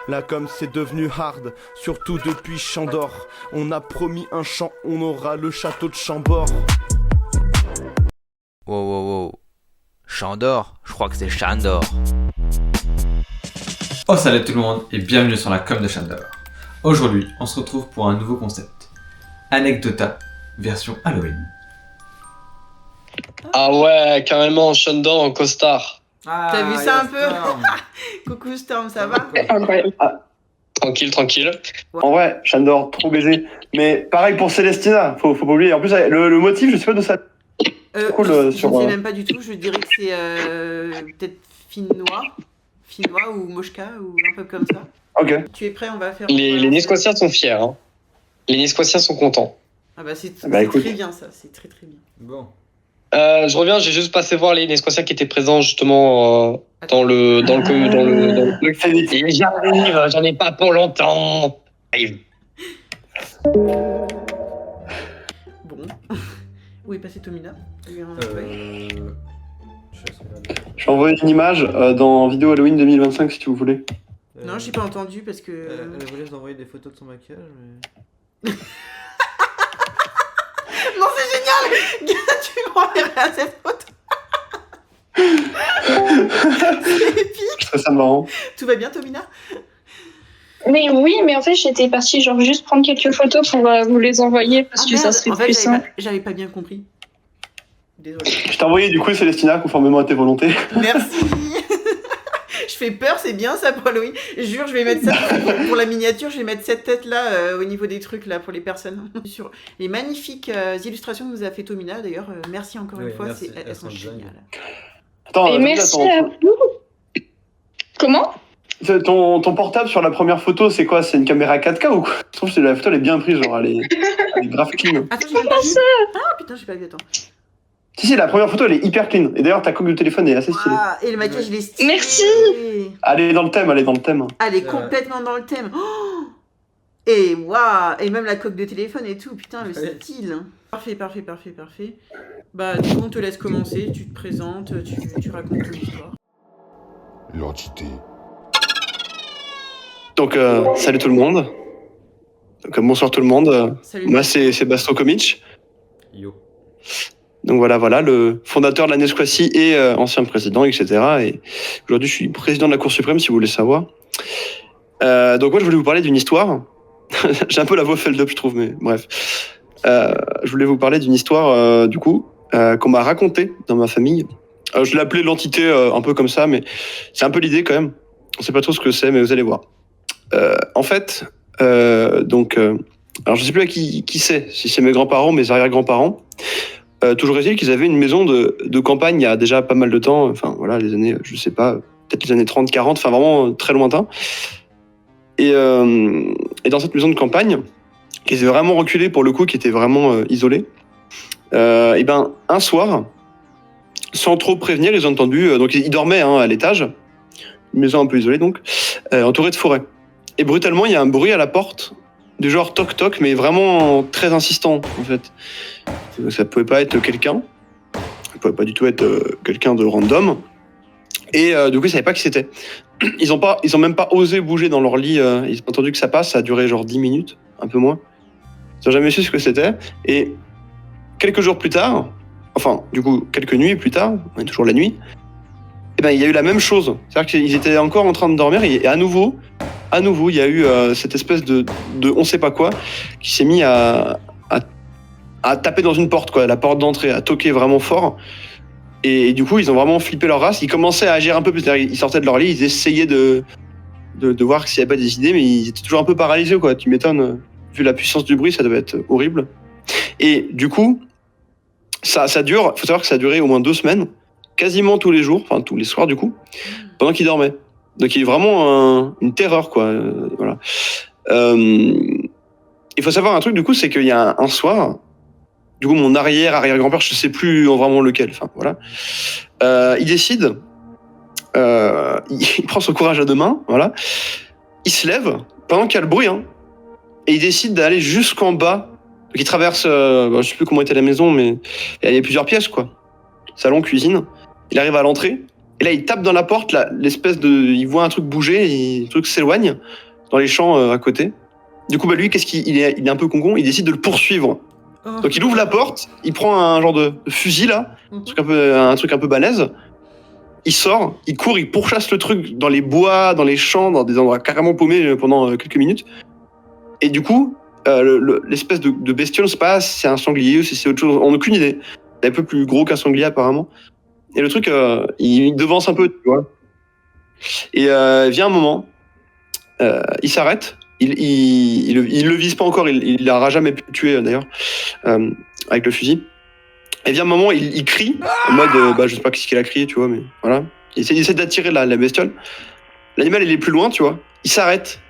Là comme c'est devenu hard, surtout depuis Chandor. On a promis un champ, on aura le château de Chambord. Wow, wow, wow. Chandor, je crois que c'est Chandor. Oh salut tout le monde et bienvenue sur la com de Chandor. Aujourd'hui, on se retrouve pour un nouveau concept. Anecdota, version Halloween. Ah ouais, carrément, Chandor en costard. T'as vu ça un peu? Coucou Storm, ça va? Incroyable. Tranquille. En vrai, Chandor, trop baisé. Mais pareil pour Célestina, faut pas oublier. En plus, le motif, je sais pas de ça. Cool, je sur, sais même pas du tout, je dirais que c'est peut-être finnois ou moshka ou un peu comme ça. Ok. Tu es prêt? On va faire... Les Nesquotiens sont fiers. Hein. Les Nesquotiens sont contents. Ah bah c'est écoute. très bien ça, c'est très bien. Bon. Je reviens, j'ai juste passé voir les Nesquotiens qui étaient présents justement dans le truc. Fais vite. Et j'arrive, j'en ai pas pour longtemps. Arrive. Bon. Où est passé Tomina? Je vais envoyer une image dans vidéo Halloween 2025 si tu voulez. Non, j'ai pas entendu parce que... Elle voulait nous envoyer des photos de son maquillage, mais... Non, c'est génial! Tu m'enverras cette photo. C'est épique. Je trouve ça marrant. Tout va bien, Tomina? Mais oui, mais en fait, j'étais partie genre juste prendre quelques photos pour vous les envoyer parce que ça serait en fait, plus simple. j'avais pas bien compris. Désolée. Je t'ai envoyé du coup Célestina conformément à tes volontés. Merci. Je fais peur, c'est bien ça pour Halloween. Je jure, je vais mettre ça pour la miniature. Je vais mettre cette tête là au niveau des trucs là pour les personnes. Sur les magnifiques illustrations que nous a fait Tomina d'ailleurs. Merci encore une fois, merci, elles sont géniales. Attends, Et merci à vous. Comment? Ton portable sur la première photo, c'est quoi? C'est une caméra 4K ou quoi? Je trouve que la photo elle est bien prise, genre elle est grave clean. Attends, j'ai même pas vu. Ah putain, j'ai pas vu, attends. Si, la première photo elle est hyper clean. Et d'ailleurs ta coque de téléphone est assez stylée. Ah, et le maquillage il est stylé. Merci. Elle est dans le thème. Elle est complètement dans le thème. Oh, et waouh, et même la coque de téléphone et tout, putain, le style. Parfait. Bah, du coup, on te laisse commencer, tu te présentes, tu racontes ton histoire. L'entité. Donc, salut tout le monde. Donc, bonsoir tout le monde. Salut. Moi, c'est Basto Komic. Yo. Donc voilà, le fondateur de la Nesquatie et ancien président, etc. Et aujourd'hui, je suis président de la Cour suprême, si vous voulez savoir. Donc moi, je voulais vous parler d'une histoire. J'ai un peu la voix fell up, je trouve, mais bref. Je voulais vous parler d'une histoire, du coup, qu'on m'a racontée dans ma famille. Je l'ai appelée l'entité, un peu comme ça, mais c'est un peu l'idée quand même. On sait pas trop ce que c'est, mais vous allez voir. En fait, alors je sais plus à qui c'est, si c'est mes grands-parents, mes arrière-grands-parents. Toujours est-il qu'ils avaient une maison de campagne il y a déjà pas mal de temps, enfin voilà, les années, je sais pas, peut-être les années 30, 40, enfin vraiment très lointain. Et dans cette maison de campagne, qui était vraiment reculée pour le coup, qui était vraiment isolée, et ben un soir, sans trop prévenir, ils ont entendu, donc ils dormaient à l'étage, une maison un peu isolée donc, entourée de forêt. Et brutalement, il y a un bruit à la porte, du genre toc-toc, mais vraiment très insistant en fait. Ça pouvait pas être quelqu'un, ça pouvait pas du tout être quelqu'un de random. Et du coup, ils savaient pas qui c'était. Ils ont même pas osé bouger dans leur lit. Ils ont entendu que ça passe, ça a duré genre 10 minutes, un peu moins. Ils ont jamais su ce que c'était. Et quelques jours plus tard, enfin, du coup, quelques nuits plus tard, on est toujours la nuit, et ben, il y a eu la même chose. C'est-à-dire qu'ils étaient encore en train de dormir et à nouveau, il y a eu cette espèce de on sait pas quoi qui s'est mis à taper dans une porte, quoi, la porte d'entrée, à toquer vraiment fort. Et du coup, ils ont vraiment flippé leur race. Ils commençaient à agir un peu plus. C'est-à-dire, ils sortaient de leur lit, ils essayaient de voir s'il n'y avait pas des idées, mais ils étaient toujours un peu paralysés, quoi. Tu m'étonnes. Vu la puissance du bruit, ça devait être horrible. Et du coup, ça dure. Il faut savoir que ça a duré au moins 2 semaines, quasiment tous les jours, enfin tous les soirs du coup, pendant qu'ils dormaient. Donc il y a eu vraiment une terreur, quoi. Voilà. Il faut savoir un truc du coup, c'est qu'il y a un soir. Du coup, mon arrière-grand-père, je sais plus vraiment lequel, enfin voilà. Il décide, il prend son courage à 2 mains, voilà. Il se lève pendant qu'il y a le bruit, et il décide d'aller jusqu'en bas. Donc il traverse, je sais plus comment était la maison, mais il y avait plusieurs pièces, quoi. Salon, cuisine. Il arrive à l'entrée, Et là, il tape dans la porte, là, il voit un truc bouger, et le truc s'éloigne dans les champs à côté. Du coup, lui, il est un peu con, il décide de le poursuivre. Oh. Donc il ouvre la porte, il prend un genre de fusil là, un truc un peu balèze. Il sort, il court, il pourchasse le truc dans les bois, dans les champs, dans des endroits carrément paumés pendant quelques minutes. Et du coup, l'espèce de bestiole se passe, c'est un sanglier ou si c'est autre chose, on n'a aucune idée. C'est un peu plus gros qu'un sanglier apparemment. Et le truc, il devance un peu, tu vois. Et vient un moment, il s'arrête. Il le vise pas encore, il l'aura jamais pu tuer d'ailleurs avec le fusil. Et vient un moment, il crie en mode, je sais pas ce qu'il a crié, tu vois, mais voilà. Il essaie d'attirer la bestiole. L'animal il est plus loin, tu vois. Il s'arrête,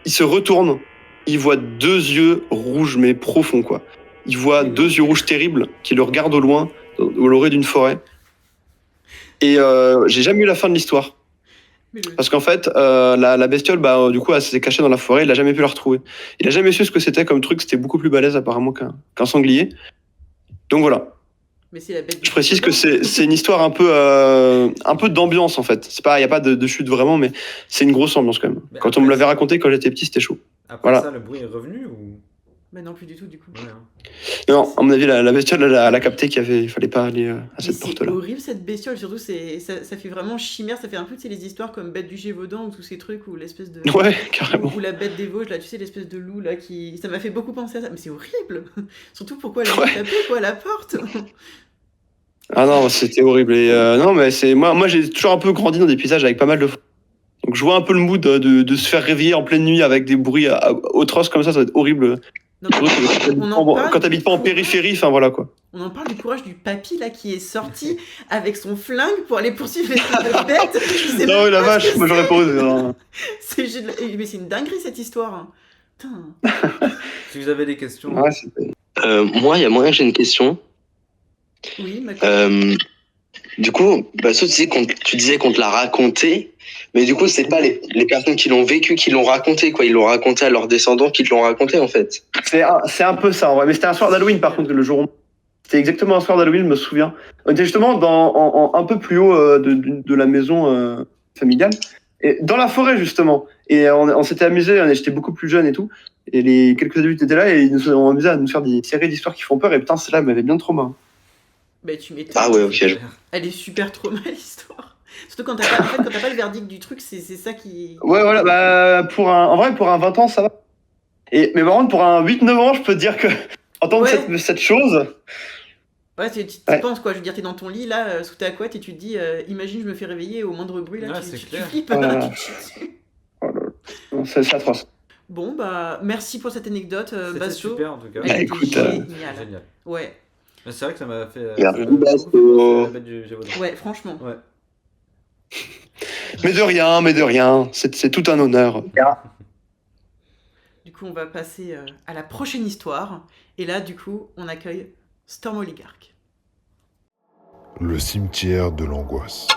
il se retourne, il voit 2 yeux rouges mais profonds quoi. Il voit 2 yeux rouges terribles qui le regardent au loin, au l'orée d'une forêt. Et j'ai jamais eu la fin de l'histoire. Parce qu'en fait, la bestiole, du coup, elle s'est cachée dans la forêt, il a jamais pu la retrouver. Il a jamais su ce que c'était comme truc, c'était beaucoup plus balèze apparemment qu'un sanglier. Donc voilà. Mais c'est la bête Je précise que c'est une histoire un peu d'ambiance en fait. Il n'y a pas de chute vraiment, mais c'est une grosse ambiance quand même. Mais quand on me l'avait raconté quand j'étais petit, c'était chaud. Après Voilà. ça, le bruit est revenu ou... Bah non, plus du tout, du coup. Ouais, hein. Non, à mon avis, la bestiole, elle a capté il fallait pas aller à cette porte-là. C'est horrible cette bestiole, surtout ça fait vraiment chimère, ça fait un peu les histoires comme Bête du Gévaudan ou tous ces trucs ou l'espèce de... Ouais, carrément. Ou la Bête des Vosges, là, tu sais, l'espèce de loup là qui... Ça m'a fait beaucoup penser à ça, mais c'est horrible. Surtout pourquoi elle a tapé quoi à la porte. Ah non, c'était horrible. Et non, mais moi j'ai toujours un peu grandi dans des paysages avec pas mal de... Donc je vois un peu le mood de se faire réveiller en pleine nuit avec des bruits atroces comme ça va être horrible. Non, Quand t'habites pas en périphérie, enfin voilà quoi. On en parle du courage du papy là qui est sorti avec son flingue pour aller poursuivre les bêtes. Non, la vache, moi j'aurais pas osé. Mais c'est une dinguerie cette histoire. Hein. Putain. Si vous avez des questions. Ouais, moi, il y a moyen que j'ai une question. Oui, du coup, tu disais qu'on te l'a raconté, mais du coup, c'est pas les personnes qui l'ont vécu qui l'ont raconté, quoi. Ils l'ont raconté à leurs descendants qui te l'ont raconté, en fait. C'est un peu ça, en vrai. Mais c'était un soir d'Halloween, par contre, le jour où... C'était exactement un soir d'Halloween, je me souviens. On était justement un peu plus haut de la maison familiale. Et dans la forêt, justement. Et on s'était amusé, j'étais beaucoup plus jeune et tout. Et les quelques adultes étaient là et ils nous ont amusé à nous faire des séries d'histoires qui font peur. Et putain, celle-là m'avait bien trop marre. Bah, tu m'étonnes. Ah ouais, ok. Elle est super trop mal, l'histoire. Surtout quand t'as pas le verdict du truc, c'est ça qui... Ouais, voilà, en vrai, pour un 20 ans, ça va. Mais par contre, pour un 8-9 ans, je peux te dire que entendre cette chose... Ouais, tu penses quoi, je veux dire, t'es dans ton lit, là, sous ta couette, et tu te dis, imagine, je me fais réveiller au moindre bruit, là, tu flippes, tu te chies dessus. C'est atroce. Bon, merci pour cette anecdote, C'était Basso. super, en tout cas. Écoute, génial. Ouais. Mais c'est vrai que ça m'a fait... Merci, beaucoup Basso. penser à la bête du Gévaudan. Ouais, franchement. Ouais. Mais de rien, c'est tout un honneur. Du coup, on va passer à la prochaine histoire. Et là, du coup, on accueille Storm Oligarque. Le cimetière de l'angoisse.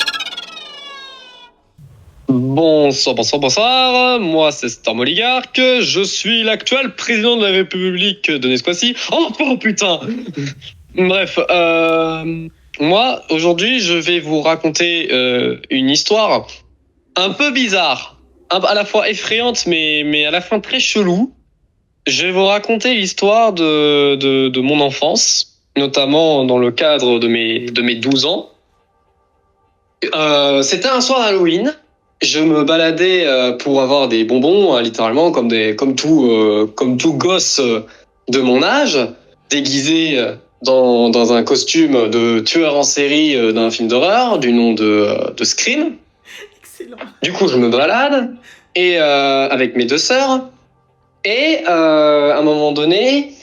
Bonsoir. Moi, c'est Storm Oligarque. Je suis l'actuel président de la République de Nesquaci. Oh putain. Bref, moi, aujourd'hui, je vais vous raconter une histoire un peu bizarre, à la fois effrayante, mais à la fin très chelou. Je vais vous raconter l'histoire de mon enfance, notamment dans le cadre de mes 12 ans. C'était un soir d'Halloween. Je me baladais pour avoir des bonbons, littéralement, comme tout gosse de mon âge, déguisé dans un costume de tueur en série d'un film d'horreur du nom de Scream. Excellent. Du coup, je me balade et avec mes 2 sœurs. Et à un moment donné,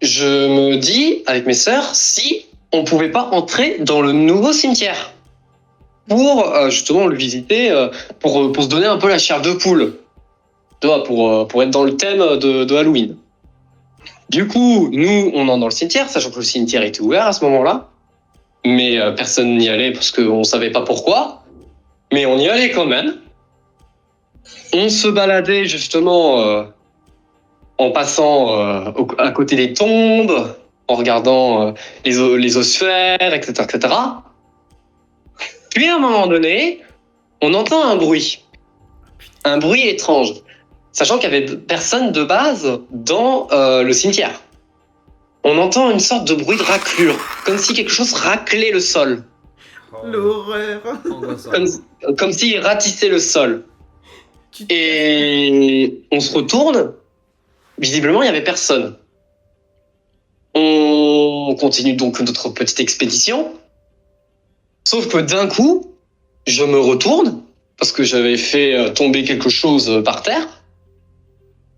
je me dis avec mes sœurs si on pouvait pas entrer dans le nouveau cimetière pour justement le visiter, pour se donner un peu la chair de poule, tu vois, pour être dans le thème de Halloween. Du coup, nous, on entre dans le cimetière, sachant que le cimetière était ouvert à ce moment-là, mais personne n'y allait parce qu'on savait pas pourquoi, mais on y allait quand même. On se baladait justement en passant à côté des tombes, en regardant les ossuaires, etc., etc. Puis à un moment donné, on entend un bruit étrange, sachant qu'il y avait personne de base dans le cimetière. On entend une sorte de bruit de raclure, comme si quelque chose raclait le sol, L'horreur. Angoissant. comme s'il ratissait le sol. Et on se retourne, visiblement il n'y avait personne. On continue donc notre petite expédition, sauf que d'un coup, je me retourne, parce que j'avais fait tomber quelque chose par terre.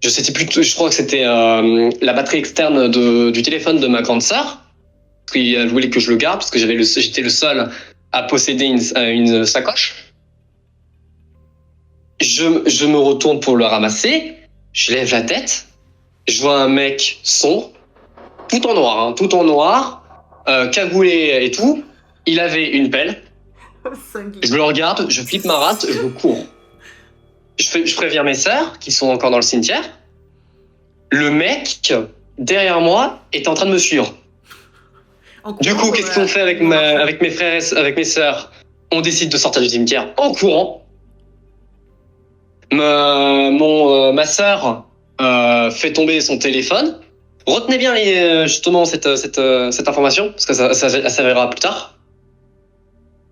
Je crois que c'était la batterie externe du téléphone de ma grande sœur, qui voulait que je le garde, parce que j'étais le seul à posséder une sacoche. Je me retourne pour le ramasser, je lève la tête, je vois un mec sombre, tout en noir, cagoulé et tout. Il avait une pelle. Je le regarde, je flippe ma race, je cours. Je préviens mes sœurs qui sont encore dans le cimetière. Le mec derrière moi est en train de me suivre. Du coup, qu'est-ce qu'on fait avec mes frères, avec mes sœurs? On décide de sortir du cimetière en courant. Ma sœur fait tomber son téléphone. Retenez bien justement cette information, parce que ça s'avérera plus tard.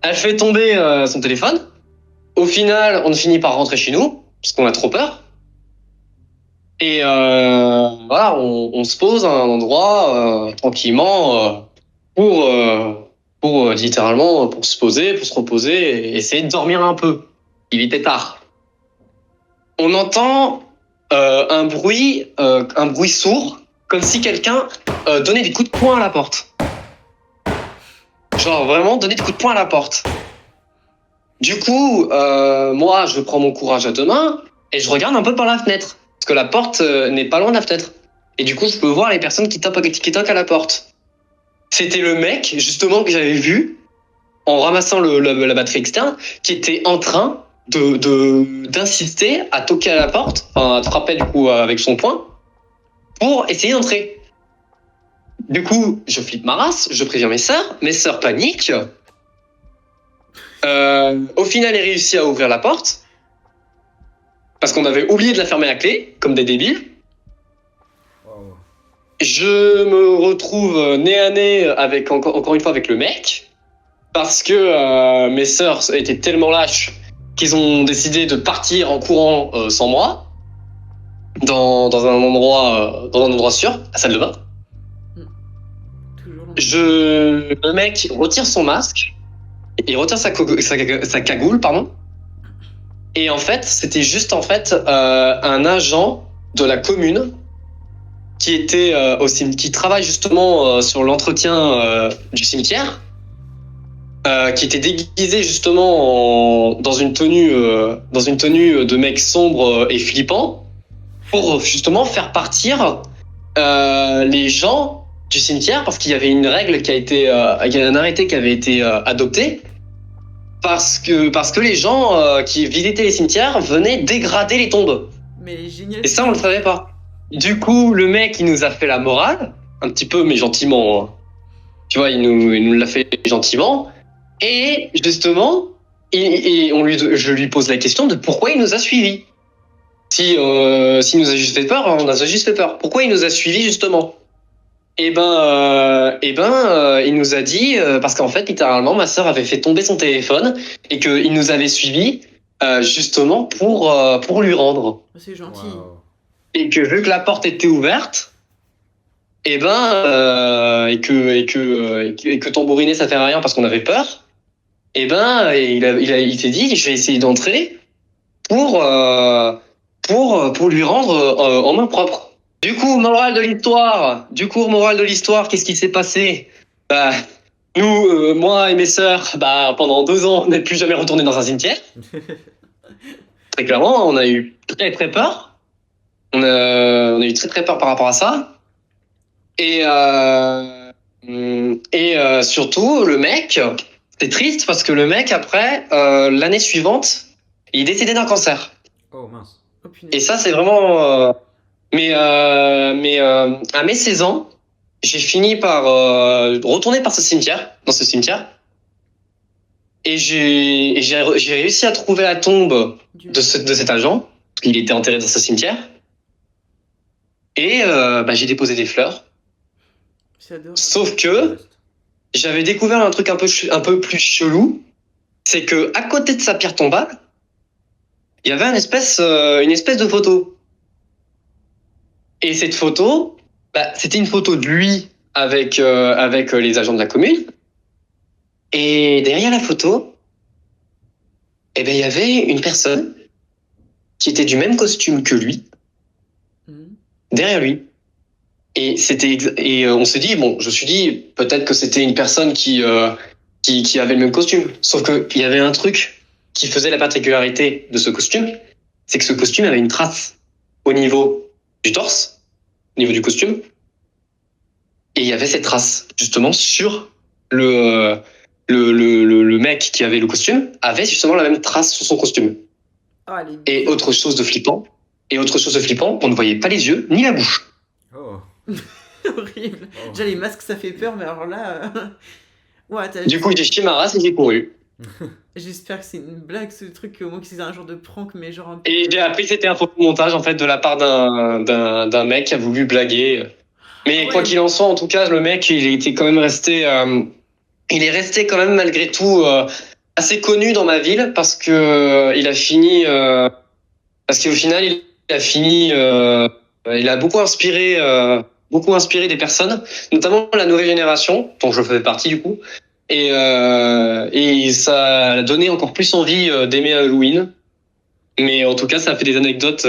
Elle fait tomber son téléphone. Au final, on finit par rentrer chez nous, parce qu'on a trop peur. Et voilà, on se pose à un endroit tranquillement pour littéralement pour se poser, pour se reposer et essayer de dormir un peu. Il était tard. On entend un bruit sourd, comme si quelqu'un donnait des coups de poing à la porte. Genre vraiment donner des coups de poing à la porte. Du coup, moi, je prends mon courage à deux mains et je regarde un peu par la fenêtre. Parce que la porte n'est pas loin de la fenêtre. Et du coup, je peux voir les personnes qui toquent à la porte. C'était le mec, justement, que j'avais vu en ramassant la batterie externe, qui était en train d'insister à toquer à la porte, enfin, à frapper du coup avec son poing, pour essayer d'entrer. Du coup, je flippe ma race, je préviens mes sœurs paniquent. Au final, elle réussit à ouvrir la porte, parce qu'on avait oublié de la fermer à clé, comme des débiles. Wow. Je me retrouve nez à nez avec encore une fois avec le mec, parce que mes sœurs étaient tellement lâches qu'ils ont décidé de partir en courant sans moi dans un endroit sûr, la salle de bain. Le mec retire son masque, il retire sa cagoule, pardon. Et en fait, c'était juste un agent de la commune qui travaille justement sur l'entretien du cimetière, qui était déguisé justement dans une tenue de mec sombre et flippant, pour justement faire partir les gens du cimetière, parce qu'il y avait une règle il y avait un arrêté qui avait été adopté, parce que les gens qui visitaient les cimetières venaient dégrader les tombes. Mais génial. Et ça, on le savait pas. Du coup, le mec, il nous a fait la morale, un petit peu, mais gentiment. Hein. Tu vois, il nous l'a fait gentiment. Et justement, je lui pose la question de pourquoi il nous a suivis. S'il nous a juste fait peur, on a juste fait peur. Pourquoi il nous a suivis, justement? Il nous a dit, parce qu'en fait, littéralement, ma sœur avait fait tomber son téléphone et qu'il nous avait suivis justement pour lui rendre. C'est gentil. Wow. Et que vu que la porte était ouverte, et que tambouriner ça fait rien parce qu'on avait peur, il s'est dit, je vais essayer d'entrer pour lui rendre en main propre. Du coup, morale de l'histoire, qu'est-ce qui s'est passé? Bah, nous, moi et mes sœurs, pendant 2 ans, on n'est plus jamais retourné dans un cimetière. Très clairement, on a eu très très peur. On a eu très très peur par rapport à ça. Et surtout, le mec, c'est triste parce que le mec, après, l'année suivante, il est décédé d'un cancer. Oh mince. Oh, punaise. Et ça, c'est vraiment... à mes 16 ans, j'ai fini par retourner dans ce cimetière. Et j'ai réussi à trouver la tombe de cet agent. Il était enterré dans ce cimetière. Et j'ai déposé des fleurs. J'adore. Sauf que j'avais découvert un truc un peu plus chelou. C'est que à côté de sa pierre tombale, il y avait une espèce de photo. Et cette photo, c'était une photo de lui avec les agents de la commune. Et derrière la photo, il y avait une personne qui était du même costume que lui, derrière lui. Et on s'est dit, je me suis dit, peut-être que c'était une personne qui avait le même costume. Sauf qu'il y avait un truc qui faisait la particularité de ce costume, c'est que ce costume avait une trace au niveau du torse, au niveau du costume. Et il y avait cette trace, justement, sur le mec qui avait le costume, avait justement la même trace sur son costume. Oh, Et autre chose de flippant, on ne voyait pas les yeux ni la bouche. Oh. Horrible. Oh. Déjà, les masques, ça fait peur, mais alors là... Ouais, Du coup, j'ai chié ma race et j'ai couru. J'espère que c'est une blague, ce truc, au moins que c'est un genre de prank, mais genre un peu... Et j'ai appris que c'était un faux montage, en fait, de la part d'un mec qui a voulu blaguer. Mais quoi qu'il en soit, en tout cas, le mec, il était quand même resté... il est resté quand même, malgré tout, assez connu dans ma ville, parce que il a fini... parce qu'au final, il a fini... il a beaucoup inspiré des personnes, notamment la nouvelle génération, dont je fais partie du coup, et ça a donné encore plus envie d'aimer Halloween. Mais en tout cas, ça a fait des anecdotes.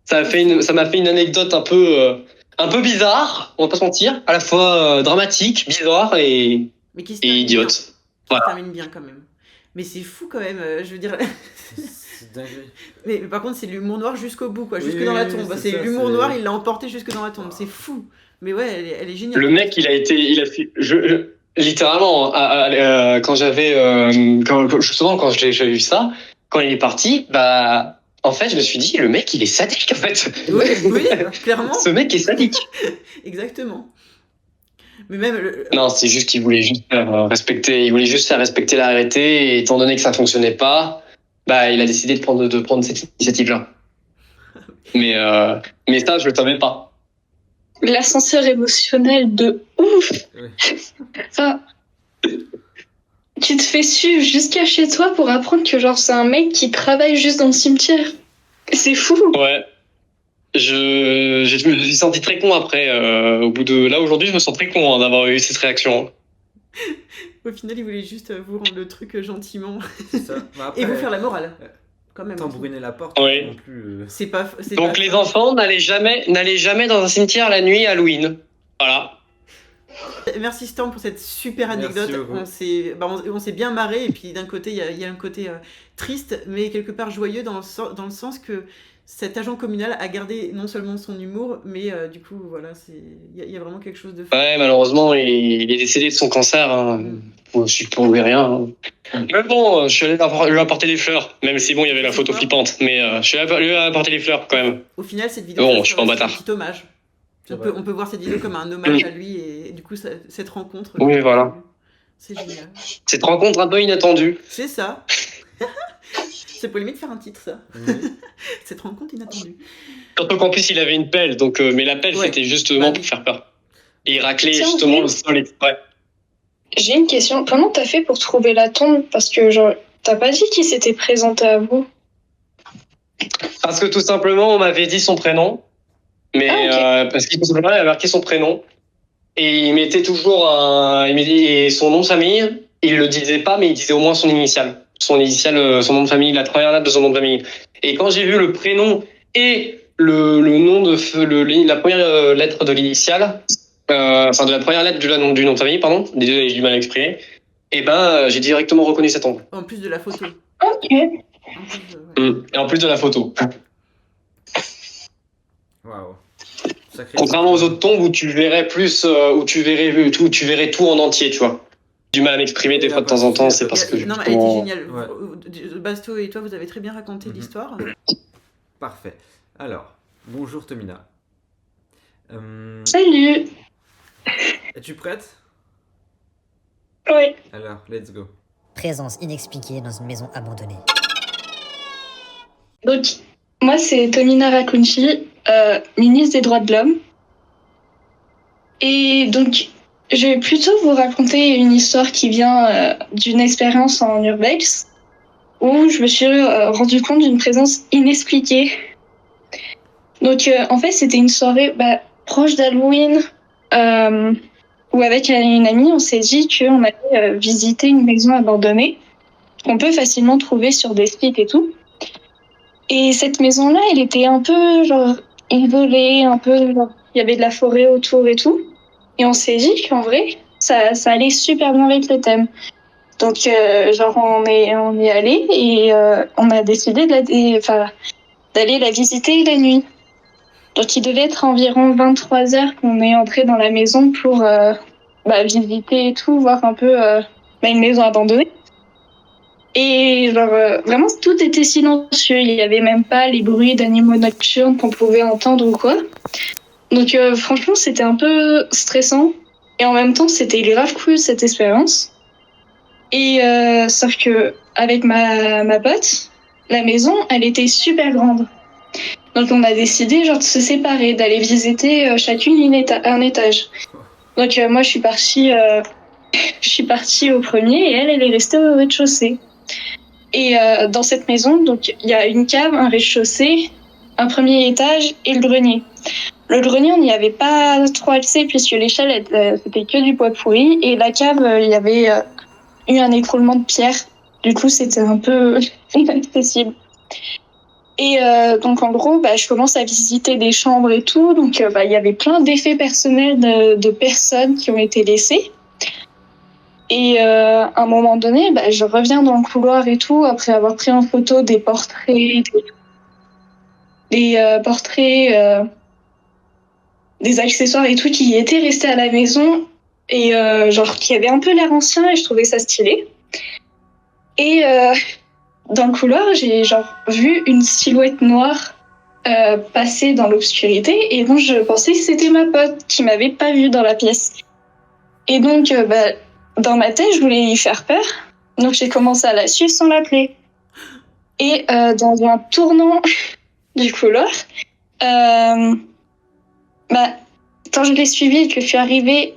Ça m'a fait une anecdote un peu bizarre, on va pas se mentir, à la fois dramatique, bizarre et idiote. Ça termine bien quand même. Mais c'est fou quand même, je veux dire. C'est dingue. Mais par contre, c'est l'humour noir jusqu'au bout, quoi, jusque Oui, dans la oui, tombe. c'est C'est ça, l'humour c'est- noir, il l'a emporté jusque dans la tombe. C'est fou. Mais ouais, elle est géniale. Le mec, il a fait, littéralement, quand justement, quand j'ai vu ça, quand il est parti, en fait, je me suis dit, le mec, il est sadique, en fait. Oui, clairement. Ce mec est sadique. Exactement. Mais même. Non, c'est juste qu'il voulait juste faire respecter, l'arrêté, et étant donné que ça fonctionnait pas, il a décidé de prendre cette initiative-là. Mais ça, je le savais pas. L'ascenseur émotionnel de ouf. Enfin, tu te fais suivre jusqu'à chez toi pour apprendre que genre c'est un mec qui travaille juste dans le cimetière. C'est fou. Ouais. Je me suis senti très con après. Au bout de là aujourd'hui, je me sens très con d'avoir eu cette réaction. Au final, il voulait juste vous rendre le truc gentiment. C'est ça. Mais après, Et vous faire la morale. Quand même. Tambouriner la porte Oui. non plus. C'est pas. Donc les enfants, n'allez jamais dans un cimetière la nuit Halloween. Voilà. Merci Storm pour cette super Merci anecdote. beaucoup. On s'est bien marré, et puis d'un côté, il y a un côté triste, mais quelque part joyeux dans le sens que cet agent communal a gardé non seulement son humour, mais du coup, voilà, il y a vraiment quelque chose de fou. Ouais, malheureusement, il est décédé de son cancer. Je suis pour lui rien. Mais bon, je suis allé lui apporter des fleurs, même si bon, il y avait la photo flippante. Mais je suis allé lui apporter des fleurs quand même. Au final, cette vidéo, Bon, ça je suis pas un reste bâtard. un petit hommage. On peut voir cette vidéo comme un hommage à lui, et du coup, cette rencontre. Oui, voilà. C'est génial. Cette rencontre un peu inattendue. C'est ça. C'est pour limite faire un titre, ça. Cette rencontre inattendue. Surtout qu'en plus, il avait une pelle, donc, mais la pelle, c'était justement pour faire peur. Et il raclait justement le sol exprès. J'ai une question. Comment t'as fait pour trouver la tombe? Parce que genre, t'as pas dit qu'il s'était présenté à vous. Parce que tout simplement, on m'avait dit son prénom. Mais parce qu'il il avait marqué son prénom. Et il mettait toujours son nom de famille. Il le disait pas, mais il disait au moins son initiale. Son nom de famille, la première lettre de son nom de famille. Et quand j'ai vu le prénom et le nom la première lettre de l'initiale, de la première lettre du nom de famille, pardon, désolé, j'ai du mal à exprimer, et j'ai directement reconnu cet oncle. En plus de la photo. Ok. Et en plus de la photo. Waouh. Contrairement aux autres tombes où tu verrais où tu verrais tout en entier, tu vois. Du mal à m'exprimer des fois de temps en temps, c'est parce que Non, mais elle était géniale. Basto et toi, vous avez très bien raconté l'histoire. Parfait. Alors, bonjour Tomina. Salut. Es-tu prête? Oui. Alors, let's go. Présence inexpliquée dans une maison abandonnée. Donc, moi, c'est Tomina Rakunchi, ministre des Droits de l'Homme. Et donc, je vais plutôt vous raconter une histoire qui vient d'une expérience en urbex, où je me suis rendu compte d'une présence inexpliquée. Donc, en fait, c'était une soirée proche d'Halloween, où avec une amie, on s'est dit qu'on allait visiter une maison abandonnée, qu'on peut facilement trouver sur des sites et tout. Et cette maison-là, elle était un peu, genre, isolée, un peu, genre, il y avait de la forêt autour et tout. Et on s'est dit qu'en vrai, ça allait super bien avec le thème. Donc, genre, on est allé et on a décidé d'aller la visiter la nuit. Donc, il devait être environ 23 heures qu'on est entré dans la maison pour visiter et tout, voir un peu une maison abandonnée. Et genre, vraiment, tout était silencieux. Il n'y avait même pas les bruits d'animaux nocturnes qu'on pouvait entendre ou quoi. Donc, franchement, c'était un peu stressant. Et en même temps, c'était grave cool, cette expérience. Et sauf que avec ma pote, la maison, elle était super grande. Donc, on a décidé genre de se séparer, d'aller visiter chacune un étage. Donc, moi, je suis partie au premier et elle est restée au rez-de-chaussée. Et dans cette maison, donc il y a une cave, un rez-de-chaussée, un premier étage et le grenier. Le grenier, on n'y avait pas trop accès puisque l'échelle, c'était que du bois pourri. Et la cave, il y avait eu un écroulement de pierre. Du coup, c'était un peu inaccessible. Et donc, en gros, je commence à visiter des chambres et tout. Donc, il y avait plein d'effets personnels de personnes qui ont été laissés. Et à un moment donné, je reviens dans le couloir et tout, après avoir pris en photo des portraits, des accessoires et tout qui étaient restés à la maison et qui avaient un peu l'air ancien et je trouvais ça stylé. Et dans le couloir, j'ai vu une silhouette noire passer dans l'obscurité et donc je pensais que c'était ma pote qui m'avait pas vue dans la pièce. Et donc, dans ma tête, je voulais y faire peur. Donc, j'ai commencé à la suivre sans l'appeler. Et dans un tournant du couloir, quand je l'ai suivie et que je suis arrivée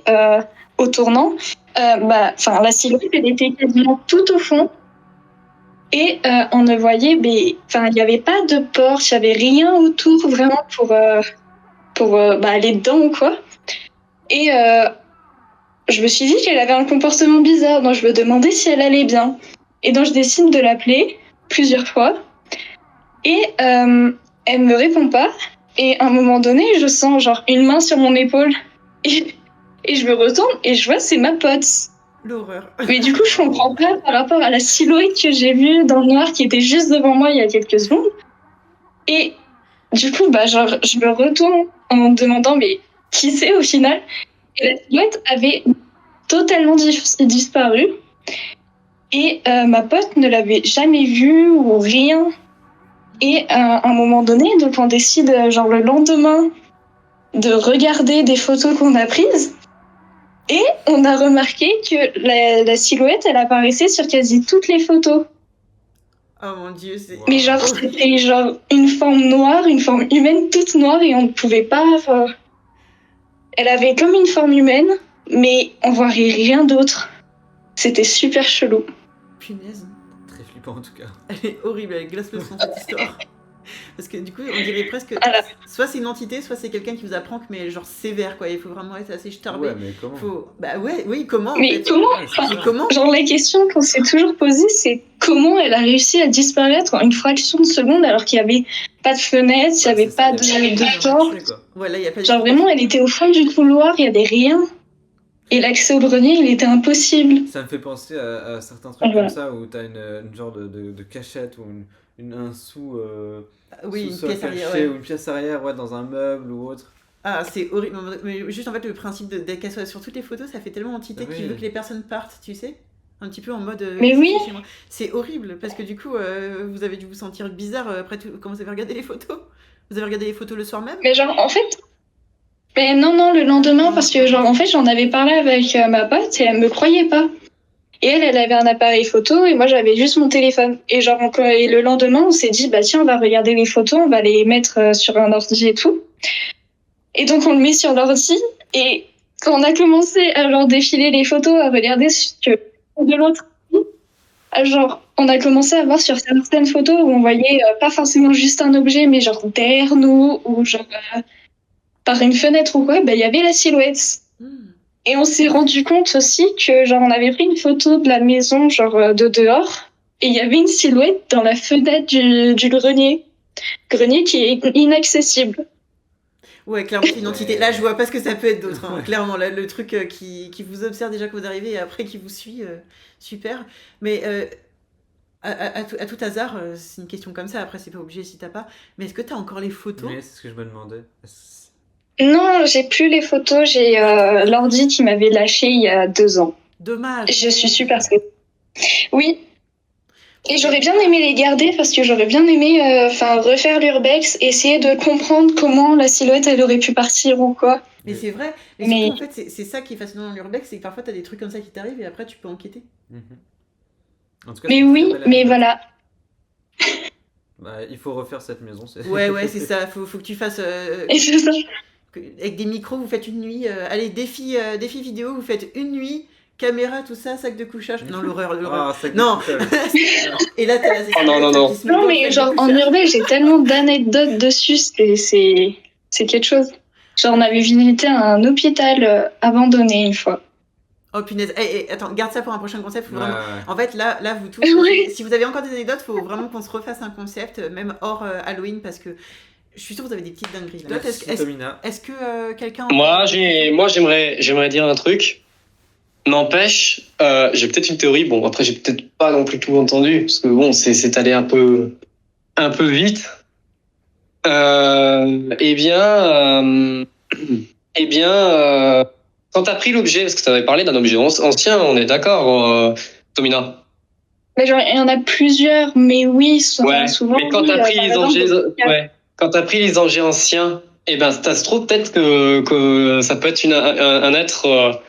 au tournant, la silhouette, elle était quasiment tout au fond. Et on ne voyait, il n'y avait pas de porte, il n'y avait rien autour vraiment pour aller dedans ou quoi. Et je me suis dit qu'elle avait un comportement bizarre, donc je me demandais si elle allait bien. Et donc je décide de l'appeler plusieurs fois. Et elle me répond pas. Et à un moment donné, je sens une main sur mon épaule. Et je me retourne et je vois c'est ma pote. L'horreur. Mais du coup, je comprends pas par rapport à la silhouette que j'ai vue dans le noir qui était juste devant moi il y a quelques secondes. Et du coup, je me retourne en me demandant mais qui c'est au final. Et la silhouette avait totalement disparu. Et ma pote ne l'avait jamais vue ou rien. Et à un moment donné, donc on décide le lendemain de regarder des photos qu'on a prises. Et on a remarqué que la silhouette, elle apparaissait sur quasi toutes les photos. Oh mon dieu, c'est... Mais c'était une forme noire, une forme humaine toute noire et on ne pouvait pas... Elle avait comme une forme humaine, mais on voyait rien d'autre. C'était super chelou. Punaise. Très flippant en tout cas. Elle est horrible, elle glace le sang cette histoire. Parce que du coup, on dirait presque... Alors, soit c'est une entité, soit c'est quelqu'un qui vous apprend que, mais sévère, quoi. Il faut vraiment être assez starbé. Ouais, mais comment Oui, comment mais comment comment la question qu'on s'est toujours posée, c'est comment elle a réussi à disparaître en une fraction de seconde alors qu'il n'y avait pas de fenêtre, il n'y avait pas de porte. Voilà, y a pas vraiment, elle était au fond du couloir, il n'y avait rien. Et l'accès au grenier, il était impossible. Ça me fait penser à certains trucs comme ça où t'as une genre de cachette ou un sous... oui, sous-sol une pièce caché, arrière, ou une pièce arrière dans un meuble ou autre. Ah, c'est horrible. Mais juste en fait, le principe qu'elle soit sur toutes les photos, ça fait tellement entité qui veut que les personnes partent, tu sais. Un petit peu en mode. Mais oui. Chez moi. C'est horrible parce que du coup, vous avez dû vous sentir bizarre après tout. Quand vous avez regardé les photos. Vous avez regardé les photos le soir même. Mais en fait. Mais non, le lendemain, parce que en fait, j'en avais parlé avec ma pote et elle me croyait pas. Et elle avait un appareil photo et moi j'avais juste mon téléphone. Et genre et le lendemain, on s'est dit bah tiens, on va regarder les photos, on va les mettre sur un ordi et tout. Et donc on le met sur l'ordi et quand on a commencé à genre défiler les photos, à regarder de l'autre, genre on a commencé à voir sur certaines photos où on voyait pas forcément juste un objet, mais genre derrière nous ou genre par une fenêtre ou quoi, bah il y avait la silhouette. Et on s'est rendu compte aussi que genre on avait pris une photo de la maison genre de dehors et il y avait une silhouette dans la fenêtre du grenier qui est inaccessible. Ouais, clairement, c'est une entité. Là, je vois pas ce que ça peut être d'autre. Hein. Clairement, là, le truc qui vous observe déjà quand vous arrivez et après qui vous suit, super. Mais à tout hasard, c'est une question comme ça. Après, c'est pas obligé si t'as pas. Mais est-ce que t'as encore les photos? Mais c'est ce que je me demandais. Non, j'ai plus les photos. J'ai l'ordi qui m'avait lâché il y a 2 ans. Dommage. Je suis super triste. Oui. Et j'aurais bien aimé les garder parce que j'aurais bien aimé refaire l'urbex, essayer de comprendre comment la silhouette elle aurait pu partir ou quoi. Mais c'est vrai. Mais surtout, en fait, c'est ça qui est fascinant dans l'urbex, c'est que parfois t'as des trucs comme ça qui t'arrivent et après tu peux enquêter. En tout cas, mais oui, mais voilà. Bah, il faut refaire cette maison. Ouais, c'est ça. Faut que tu fasses. Et c'est ça. Avec des micros, vous faites une nuit. Allez, défi vidéo, vous faites une nuit. Caméra, tout ça, sac de couchage. Non, l'horreur. Non. Et là, t'as la non. Non, mais genre en urbex, j'ai tellement d'anecdotes dessus, c'est quelque chose. Genre, on avait visité un hôpital abandonné une fois. Oh punaise. Attends, garde ça pour un prochain concept. Faut vraiment... Ouais. En fait, là vous tous, si vous avez encore des anecdotes, faut vraiment qu'on se refasse un concept, même hors Halloween, parce que je suis sûre que vous avez des petites dingueries. Est-ce que quelqu'un... Moi, j'aimerais dire un truc. N'empêche, j'ai peut-être une théorie. Bon, après, j'ai peut-être pas non plus tout entendu, parce que bon, c'est allé un peu vite. Quand t'as pris l'objet, parce que t'avais parlé d'un objet ancien, on est d'accord, Tomina? Mais genre, il y en a plusieurs, mais oui, souvent. Mais quand t'as pris les objets, quand t'as pris les objets anciens, ça se trouve peut-être que ça peut être un être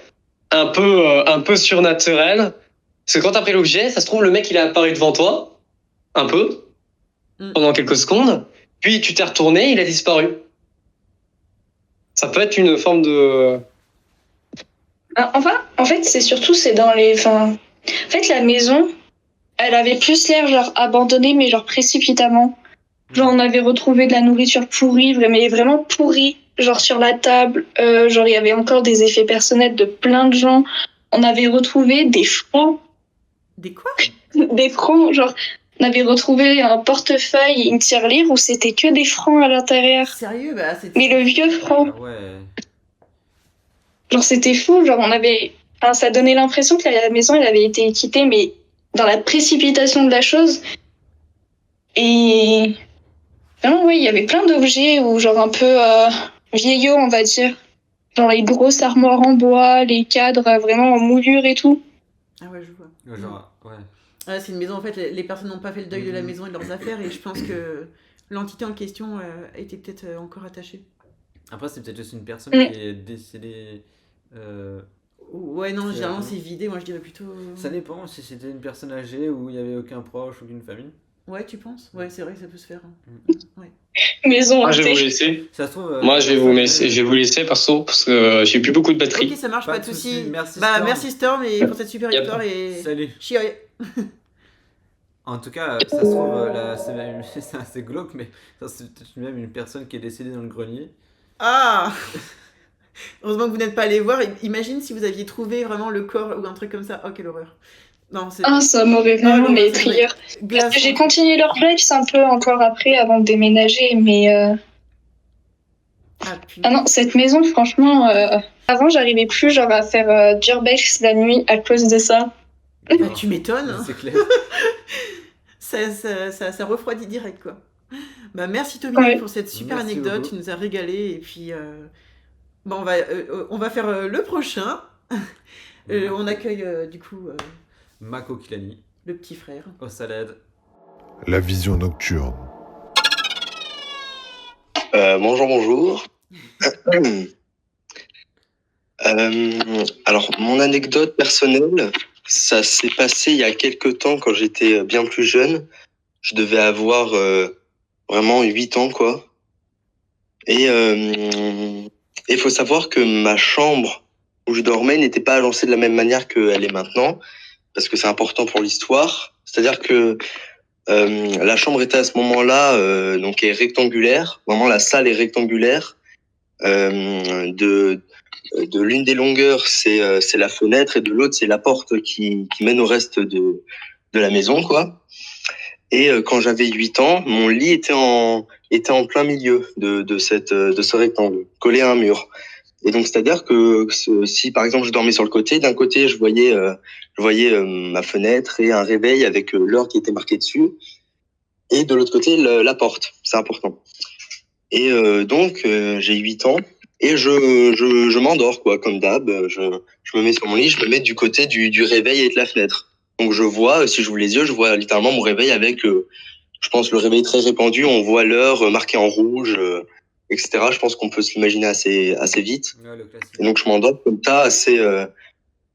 un peu surnaturel. Parce que quand t'as pris l'objet, ça se trouve le mec il est apparu devant toi, un peu, pendant quelques secondes, puis tu t'es retourné, il a disparu. Ça peut être une forme de... En fait, c'est dans les... En fait, la maison, elle avait plus l'air genre abandonnée, mais genre précipitamment. Genre, on avait retrouvé de la nourriture pourrie, mais vraiment pourrie. Genre sur la table, genre il y avait encore des effets personnels de plein de gens. On avait retrouvé des francs. Des quoi? Des francs, genre on avait retrouvé un portefeuille et une tirelire où c'était que des francs à l'intérieur. Sérieux? Bah, mais le vieux franc. Ah ouais. Genre c'était fou, genre ça donnait l'impression que la maison elle avait été quittée, mais dans la précipitation de la chose. Et vraiment, oui, il y avait plein d'objets où genre un peu vieillots, on va dire. Genre les grosses armoires en bois, les cadres vraiment en moulure et tout. Ah ouais, je vois. Genre, ouais. Ah, c'est une maison, en fait, les personnes n'ont pas fait le deuil de la maison et de leurs affaires, et je pense que l'entité en question était peut-être encore attachée. Après, c'est peut-être juste une personne qui est décédée. Ouais, non, généralement c'est vidé, moi je dirais plutôt... Ça dépend, si c'était une personne âgée où il n'y avait aucun proche, aucune famille. Ouais, tu penses? Ouais, c'est vrai que ça peut se faire. Ouais. Maison je vais vous laisser. Ça se trouve, moi, je vais vous laisser perso, parce que j'ai plus beaucoup de batterie. Ok, ça marche, pas de soucis. Merci Storm, et pour cette super histoire, et... Salut. Chioi. En tout cas, ça se trouve, c'est assez glauque, mais ça, c'est peut-être même une personne qui est décédée dans le grenier. Ah. Heureusement que vous n'êtes pas allé voir. Imagine si vous aviez trouvé vraiment le corps ou un truc comme ça. Oh, quelle horreur. Non, ça m'aurait vraiment les prières. Parce que j'ai continué leur flex un peu encore après avant de déménager, mais... Ah non, cette maison, franchement... Avant, j'arrivais plus genre à faire d'urbex la nuit à cause de ça. Bah, tu m'étonnes. Hein. C'est clair. ça refroidit direct, quoi. Bah, merci Tommy pour cette super anecdote. Beaucoup. Tu nous as régalé. Et puis, on va faire le prochain. On accueille du coup Mako Kilani, le petit frère. Au salade. La vision nocturne. Bonjour. Alors, mon anecdote personnelle, Ça s'est passé il y a quelques temps quand j'étais bien plus jeune. Je devais avoir vraiment 8 ans, quoi. Et il faut savoir que ma chambre où je dormais n'était pas agencée de la même manière qu'elle est maintenant, parce que c'est important pour l'histoire. C'est-à-dire que la chambre était à ce moment-là donc est rectangulaire. Vraiment, la salle est rectangulaire. De l'une des longueurs, c'est la fenêtre, et de l'autre, c'est la porte qui mène au reste de la maison, quoi. Et quand j'avais 8 ans, mon lit était en plein milieu de ce rectangle, collé à un mur. Et donc, c'est-à-dire que si, par exemple, je dormais sur le côté, d'un côté, je voyais ma fenêtre et un réveil avec l'heure qui était marquée dessus. Et de l'autre côté, la porte. C'est important. Et donc, j'ai 8 ans. Et je m'endors, quoi, comme d'hab. Je me mets sur mon lit, je me mets du côté du réveil et de la fenêtre. Donc je vois, si j'ouvre les yeux, je vois littéralement mon réveil avec, je pense, le réveil très répandu. On voit l'heure marquée en rouge, etc. Je pense qu'on peut se l'imaginer assez vite. Ouais, le classique. Et donc je m'endors comme ça,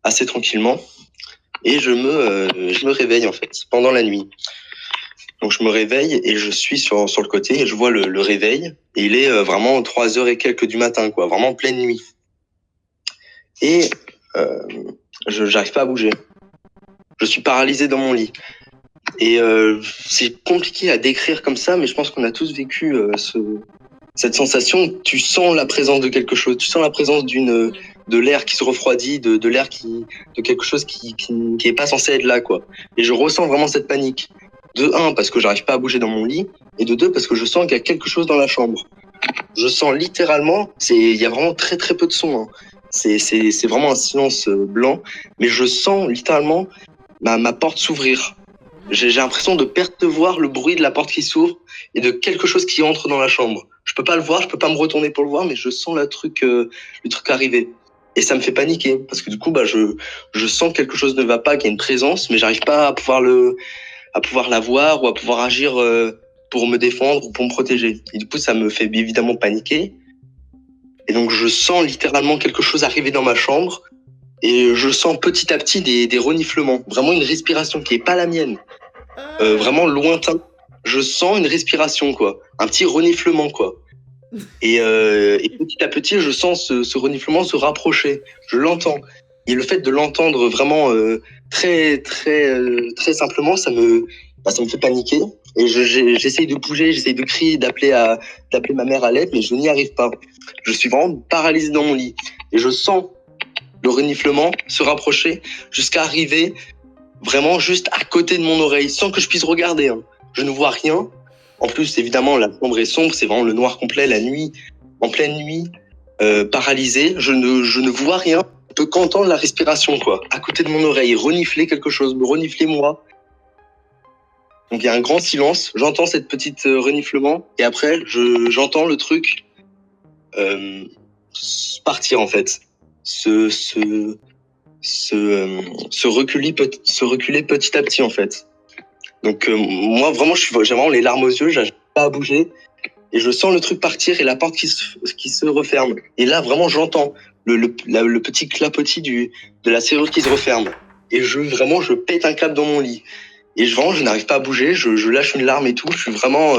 assez tranquillement. Et je me réveille, en fait, pendant la nuit. Donc je me réveille et je suis sur le côté et je vois le réveil. Et il est vraiment 3h et quelques du matin, quoi, vraiment pleine nuit. Et j'arrive pas à bouger. Je suis paralysé dans mon lit. Et c'est compliqué à décrire comme ça, mais je pense qu'on a tous vécu cette sensation. Tu sens la présence de quelque chose. Tu sens la présence de l'air qui se refroidit, de l'air de quelque chose qui est pas censé être là, quoi. Et je ressens vraiment cette panique. De 1, parce que j'arrive pas à bouger dans mon lit, et de 2, parce que je sens qu'il y a quelque chose dans la chambre. Je sens littéralement, il y a vraiment très très peu de son, hein. C'est vraiment un silence blanc, mais je sens littéralement ma porte s'ouvrir. J'ai l'impression de percevoir le bruit de la porte qui s'ouvre et de quelque chose qui entre dans la chambre. Je peux pas le voir, je peux pas me retourner pour le voir, mais je sens le truc arriver. Et ça me fait paniquer, parce que du coup, je sens que quelque chose ne va pas, qu'il y a une présence, mais j'arrive pas à pouvoir la voir ou à pouvoir agir pour me défendre ou pour me protéger. Et du coup, ça me fait évidemment paniquer. Et donc, je sens littéralement quelque chose arriver dans ma chambre. Et je sens petit à petit des reniflements. Vraiment une respiration qui est pas la mienne. Vraiment lointain. Je sens une respiration, quoi. Un petit reniflement, quoi. Et petit à petit, je sens ce reniflement se rapprocher. Je l'entends. Et le fait de l'entendre vraiment très simplement, ça me fait paniquer. Et j'essaye de bouger, j'essaye de crier, d'appeler ma mère à l'aide, mais je n'y arrive pas. Je suis vraiment paralysé dans mon lit. Et je sens le reniflement se rapprocher jusqu'à arriver vraiment juste à côté de mon oreille, sans que je puisse regarder, hein. Je ne vois rien. En plus, évidemment, la chambre est sombre, c'est vraiment le noir complet, la nuit, en pleine nuit, paralysé. Je ne vois rien. Je peux qu'entendre la respiration, quoi, à côté de mon oreille, renifler quelque chose, me renifler moi. Donc il y a un grand silence, j'entends cette petite reniflement, et après, j'entends le truc partir, en fait. Se reculer petit à petit, en fait. Donc moi vraiment j'ai vraiment les larmes aux yeux, j'arrive pas à bouger et je sens le truc partir et la porte qui se referme. Et là vraiment j'entends le petit clapotis de la serrure qui se referme et je pète un câble dans mon lit. Et je n'arrive pas à bouger, je lâche une larme et tout, je suis vraiment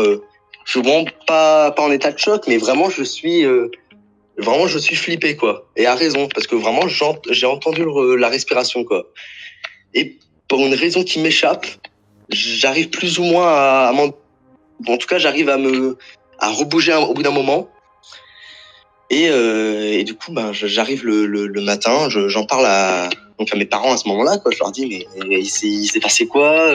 pas en état de choc, mais vraiment je suis flippé, quoi. Et à raison, parce que vraiment, j'ai entendu la respiration, quoi. Et pour une raison qui m'échappe, j'arrive plus ou moins en tout cas, j'arrive à rebouger au bout d'un moment. Et du coup, j'arrive le matin, j'en parle donc à mes parents à ce moment-là, quoi. Je leur dis, mais il s'est passé quoi?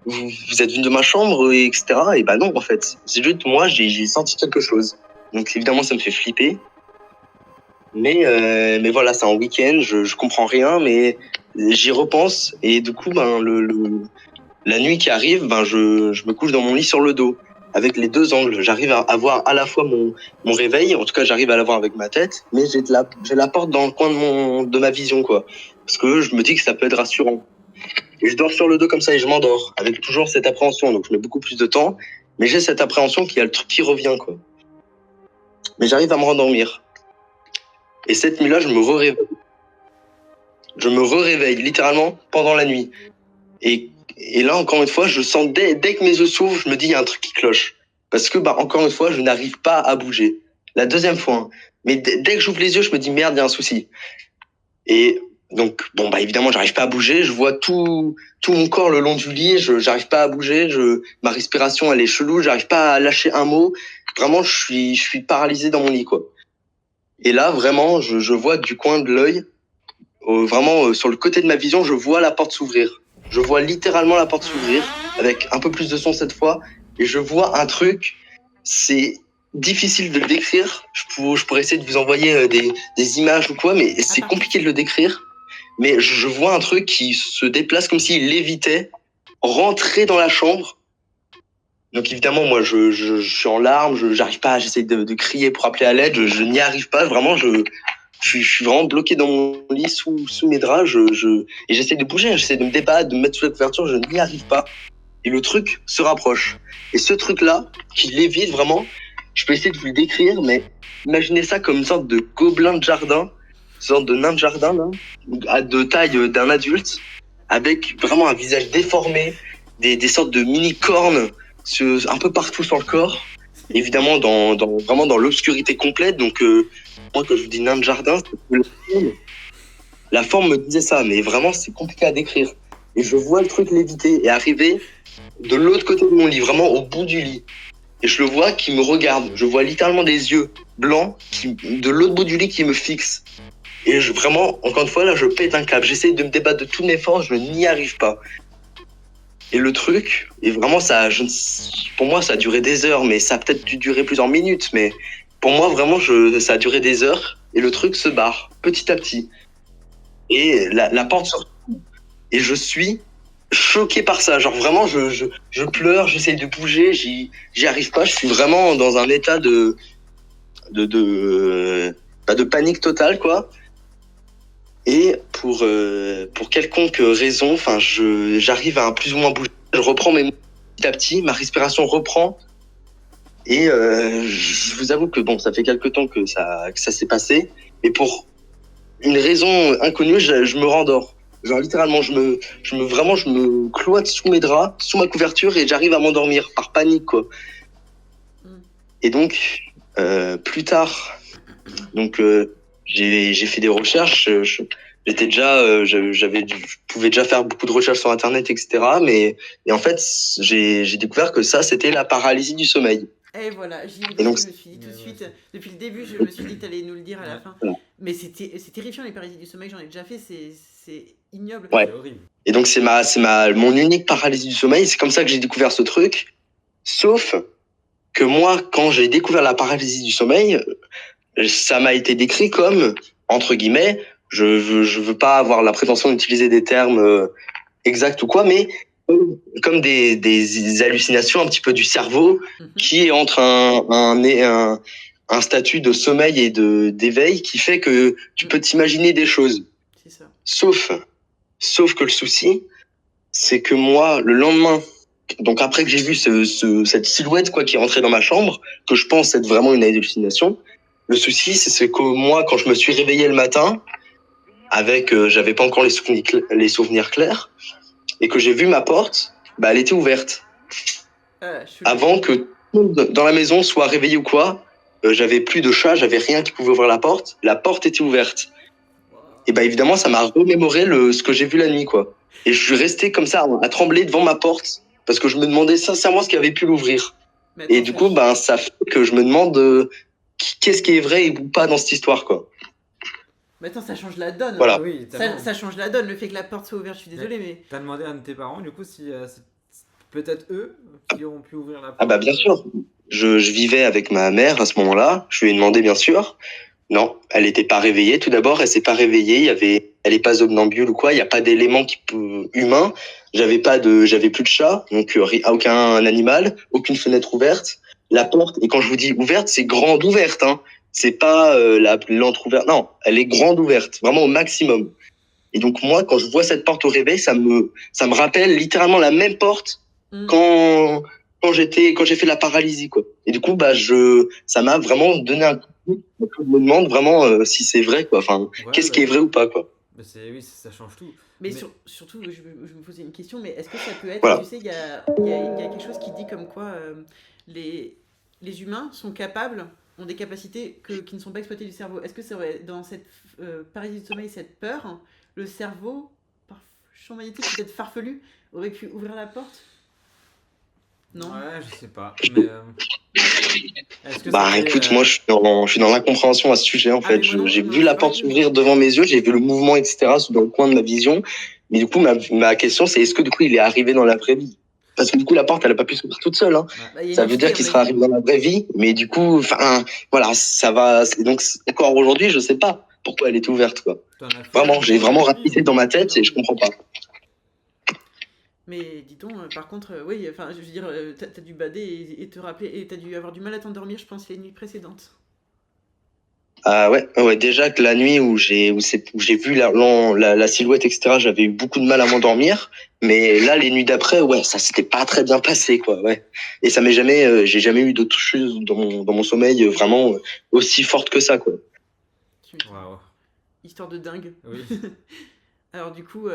Vous êtes venu de ma chambre, etc. Et non, en fait. C'est juste, moi, j'ai senti quelque chose. Donc évidemment, ça me fait flipper. Mais voilà, c'est un week-end, je comprends rien, mais j'y repense. Et du coup, la nuit qui arrive, je me couche dans mon lit sur le dos, avec les deux angles. J'arrive à voir à la fois mon réveil, en tout cas j'arrive à l'avoir avec ma tête, mais j'ai la porte dans le coin de ma vision, quoi. Parce que je me dis que ça peut être rassurant. Et je dors sur le dos comme ça et je m'endors, avec toujours cette appréhension. Donc je mets beaucoup plus de temps, mais j'ai cette appréhension qu'il y a le truc qui revient, quoi. Mais j'arrive à me rendormir. Et cette nuit-là, je me réveille. Je me réveille littéralement pendant la nuit. Et là, encore une fois, je sens dès que mes yeux s'ouvrent, je me dis il y a un truc qui cloche. Parce que, encore une fois, je n'arrive pas à bouger. La deuxième fois. Hein. Mais dès que j'ouvre les yeux, je me dis merde, il y a un souci. Et donc, évidemment, j'arrive pas à bouger. Je vois tout mon corps le long du lit. J'arrive pas à bouger. Ma respiration, elle est chelou. J'arrive pas à lâcher un mot. Vraiment, je suis paralysé dans mon lit, quoi. Et là, vraiment, je vois du coin de l'œil, vraiment sur le côté de ma vision, je vois la porte s'ouvrir. Je vois littéralement la porte s'ouvrir, avec un peu plus de son cette fois, et je vois un truc, c'est difficile de le décrire. Je pourrais essayer de vous envoyer des images ou quoi, mais c'est compliqué de le décrire. Mais je vois un truc qui se déplace comme s'il lévitait, rentrer dans la chambre. Donc évidemment, moi, je suis en larmes, j'arrive pas, j'essaie de crier pour appeler à l'aide, je n'y arrive pas, vraiment, je suis vraiment bloqué dans mon lit sous mes draps, et j'essaie de bouger, j'essaie de me débattre, de me mettre sous la couverture, je n'y arrive pas. Et le truc se rapproche. Et ce truc-là, qui lévite vraiment, je peux essayer de vous le décrire, mais imaginez ça comme une sorte de gobelin de jardin, une sorte de nain de jardin, là, de taille d'un adulte, avec vraiment un visage déformé, des sortes de mini-cornes, un peu partout sur le corps, évidemment vraiment dans l'obscurité complète. Donc moi, quand je vous dis nain de jardin, la forme me disait ça, mais vraiment c'est compliqué à décrire. Et je vois le truc léviter et arriver de l'autre côté de mon lit, vraiment au bout du lit. Et je le vois qui me regarde. Je vois littéralement des yeux blancs de l'autre bout du lit qui me fixent. Et vraiment, encore une fois, là, je pète un câble. J'essaie de me débattre de toutes mes forces, je n'y arrive pas. Et le truc, et vraiment, pour moi, ça a duré des heures, mais ça a peut-être dû durer plusieurs minutes, mais pour moi, vraiment, ça a duré des heures, et le truc se barre, petit à petit. Et la porte se retrouve, et je suis choqué par ça. Genre, vraiment, je pleure, j'essaie de bouger, j'y arrive pas, je suis vraiment dans un état de panique totale, quoi. Et pour quelconque raison, j'arrive à plus ou moins bouger. Je reprends mes mots petit à petit, ma respiration reprend. Et je vous avoue que ça fait quelque temps que ça s'est passé. Mais pour une raison inconnue, je me rendors. Genre littéralement, je me cloître sous mes draps, sous ma couverture, et j'arrive à m'endormir par panique, quoi. Et donc plus tard, j'ai fait des recherches. J'étais déjà, je pouvais déjà faire beaucoup de recherches sur Internet, etc. Et en fait, j'ai découvert que ça, c'était la paralysie du sommeil. Et voilà, je me suis dit tout de suite, depuis le début, je me suis dit que tu allais nous le dire à la fin. Ouais. Mais c'est terrifiant, les paralysies du sommeil, j'en ai déjà fait, c'est ignoble. Ouais. C'est horrible. Et donc, c'est mon unique paralysie du sommeil. C'est comme ça que j'ai découvert ce truc. Sauf que moi, quand j'ai découvert la paralysie du sommeil, ça m'a été décrit comme, entre guillemets, je veux pas avoir la prétention d'utiliser des termes exacts ou quoi, mais comme des hallucinations un petit peu du cerveau qui est entre un statut de sommeil et d'éveil qui fait que tu peux t'imaginer des choses. C'est ça. Sauf que le souci, c'est que moi, le lendemain, donc après que j'ai vu cette silhouette qui est rentrée dans ma chambre, que je pense être vraiment une hallucination, le souci, c'est que moi, quand je me suis réveillé le matin, j'avais pas encore les souvenirs clairs, et que j'ai vu ma porte, elle était ouverte. Avant que tout le monde dans la maison soit réveillé ou quoi, j'avais plus de chat, j'avais rien qui pouvait ouvrir la porte était ouverte. Et évidemment, ça m'a remémoré ce que j'ai vu la nuit, quoi. Et je suis resté comme ça, à trembler devant ma porte, parce que je me demandais sincèrement ce qui avait pu l'ouvrir. Et du coup, ça fait que je me demande qu'est-ce qui est vrai ou pas dans cette histoire, quoi. Mais attends, ça change la donne. Voilà. Oui, ça change la donne, le fait que la porte soit ouverte, je suis désolé, mais... T'as demandé à un de tes parents, du coup, si c'est peut-être eux qui auront pu ouvrir la porte? Ah bien sûr. Je vivais avec ma mère à ce moment-là, je lui ai demandé bien sûr. Non, elle n'était pas réveillée. Tout d'abord, elle s'est pas réveillée. Elle est pas somnambule ou quoi. Il y a pas d'élément humain. J'avais plus de chat, donc aucun animal, aucune fenêtre ouverte. La porte, et quand je vous dis ouverte, c'est grande ouverte, hein. C'est pas l'entrouverte. Non, elle est grande ouverte, vraiment au maximum. Et donc moi, quand je vois cette porte au réveil, ça me rappelle littéralement la même porte quand j'ai fait la paralysie, quoi. Et du coup, ça m'a vraiment donné un coup. Je me demande vraiment si c'est vrai, quoi. Enfin, qu'est-ce qui est vrai ou pas, quoi. Bah oui, ça change tout. Mais surtout, je me posais une question, mais est-ce que ça peut être, Voilà. tu sais, il y a quelque chose qui dit comme quoi les humains sont capables, ont des capacités qui ne sont pas exploitées du cerveau. Est-ce que c'est vrai, dans cette paralysie du sommeil, cette peur, le cerveau, par champ magnétique peut-être farfelu, aurait pu ouvrir la porte? Non. Ouais, je sais pas. Mais est-ce que Bah c'était, écoute, moi je suis dans l'incompréhension à ce sujet en fait. mais moi non, J'ai non, vu la c'est porte pareil. s'ouvrir devant mes yeux, j'ai vu le mouvement, etc. dans le coin de ma vision. Mais du coup, ma question c'est est-ce que du coup il est arrivé dans la vraie vie? Parce que du coup la porte elle a pas pu s'ouvrir toute seule. Hein. Bah, il y a Ça une veut dire entité, qu'il à sera mon avis. arrivé dans la vraie vie, mais du coup, enfin voilà, ça va. Donc encore aujourd'hui, je sais pas pourquoi elle est ouverte quoi. t'en as fait Vraiment, j'ai vraiment un- rapidé dans ma tête et je comprends pas. Mais dis donc, par contre, oui, enfin, je veux dire, t'as dû bader et te rappeler, et t'as dû avoir du mal à t'endormir, je pense, les nuits précédentes. Ah ouais, déjà que la nuit où j'ai vu la silhouette, etc., j'avais eu beaucoup de mal à m'endormir. Mais là, les nuits d'après, ouais, ça s'était pas très bien passé, quoi, ouais. Et ça m'est jamais, j'ai jamais eu d'autres choses dans mon sommeil vraiment aussi forte que ça, quoi. Waouh. Histoire de dingue. Oui. Alors du coup,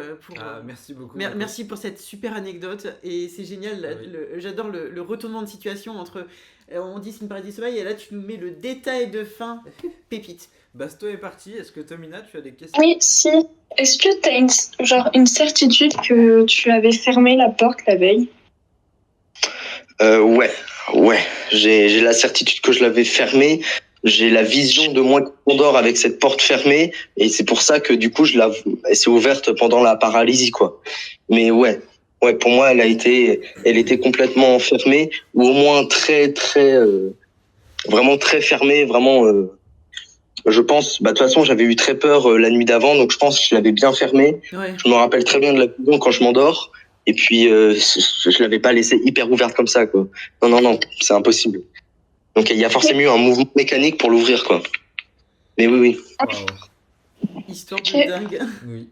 Merci beaucoup. merci pour cette super anecdote, et c'est génial, Oui. j'adore le retournement de situation entre, on dit c'est une paradis sommeil, et là tu nous mets le détail de fin, pépite. Basto est parti. Est-ce que Tomina, tu as des questions? Oui, si. Est-ce que t'as une certitude que tu avais fermé la porte la veille? Ouais. J'ai la certitude que je l'avais fermée. J'ai la vision de moi qui m'endort avec cette porte fermée, et c'est pour ça que du coup elle s'est ouverte pendant la paralysie, quoi. Mais ouais, pour moi elle était complètement fermée, ou au moins très vraiment très fermée, vraiment. Je pense, de toute façon j'avais eu très peur la nuit d'avant, donc je pense que je l'avais bien fermée. Ouais. Je me rappelle très bien de la vision quand je m'endors, et puis je l'avais pas laissée hyper ouverte comme ça, quoi. Non, c'est impossible. Donc il y a forcément eu un mouvement mécanique pour l'ouvrir, quoi. Mais oui. Waouh. Histoire de dingue. Oui.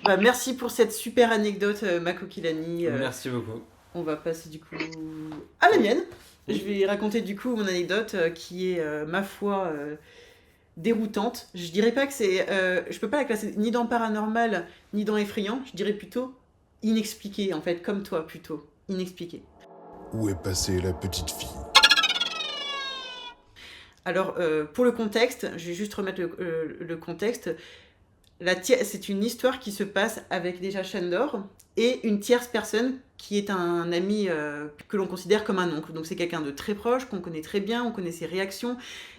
Bah, merci pour cette super anecdote, Mako Kilani. Merci beaucoup. On va passer du coup à la mienne. Je vais raconter du coup mon anecdote qui est, ma foi, déroutante. Je dirais pas que c'est... je peux pas la classer ni dans paranormal, ni dans effrayant. Je dirais plutôt inexpliqué, en fait, comme toi, plutôt. Inexpliqué. Où est passée la petite fille? Alors, pour le contexte, je vais juste remettre le contexte. C'est une histoire qui se passe avec déjà Shandor et une tierce personne qui est un ami que l'on considère comme un oncle. Donc c'est quelqu'un de très proche, qu'on connaît très bien, on connaît ses réactions,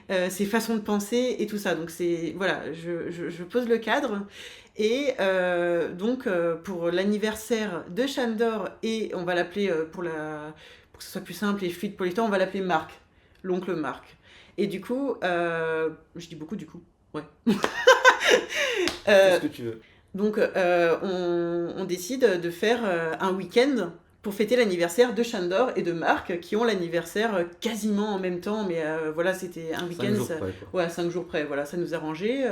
ses façons de penser et tout ça. Donc c'est... Voilà, je pose le cadre. Et donc pour l'anniversaire de Shandor, et on va l'appeler, pour que ce soit plus simple et fluide pour les temps, on va l'appeler Marc, l'oncle Marc. Et du coup, je dis beaucoup du coup, ouais. Fais ce que tu veux. Donc on décide de faire un week-end pour fêter l'anniversaire de Shandor et de Marc, qui ont l'anniversaire quasiment en même temps, mais voilà, c'était un week-end. 5 jours près, quoi. Ouais, 5 jours près, voilà, ça nous arrangeait.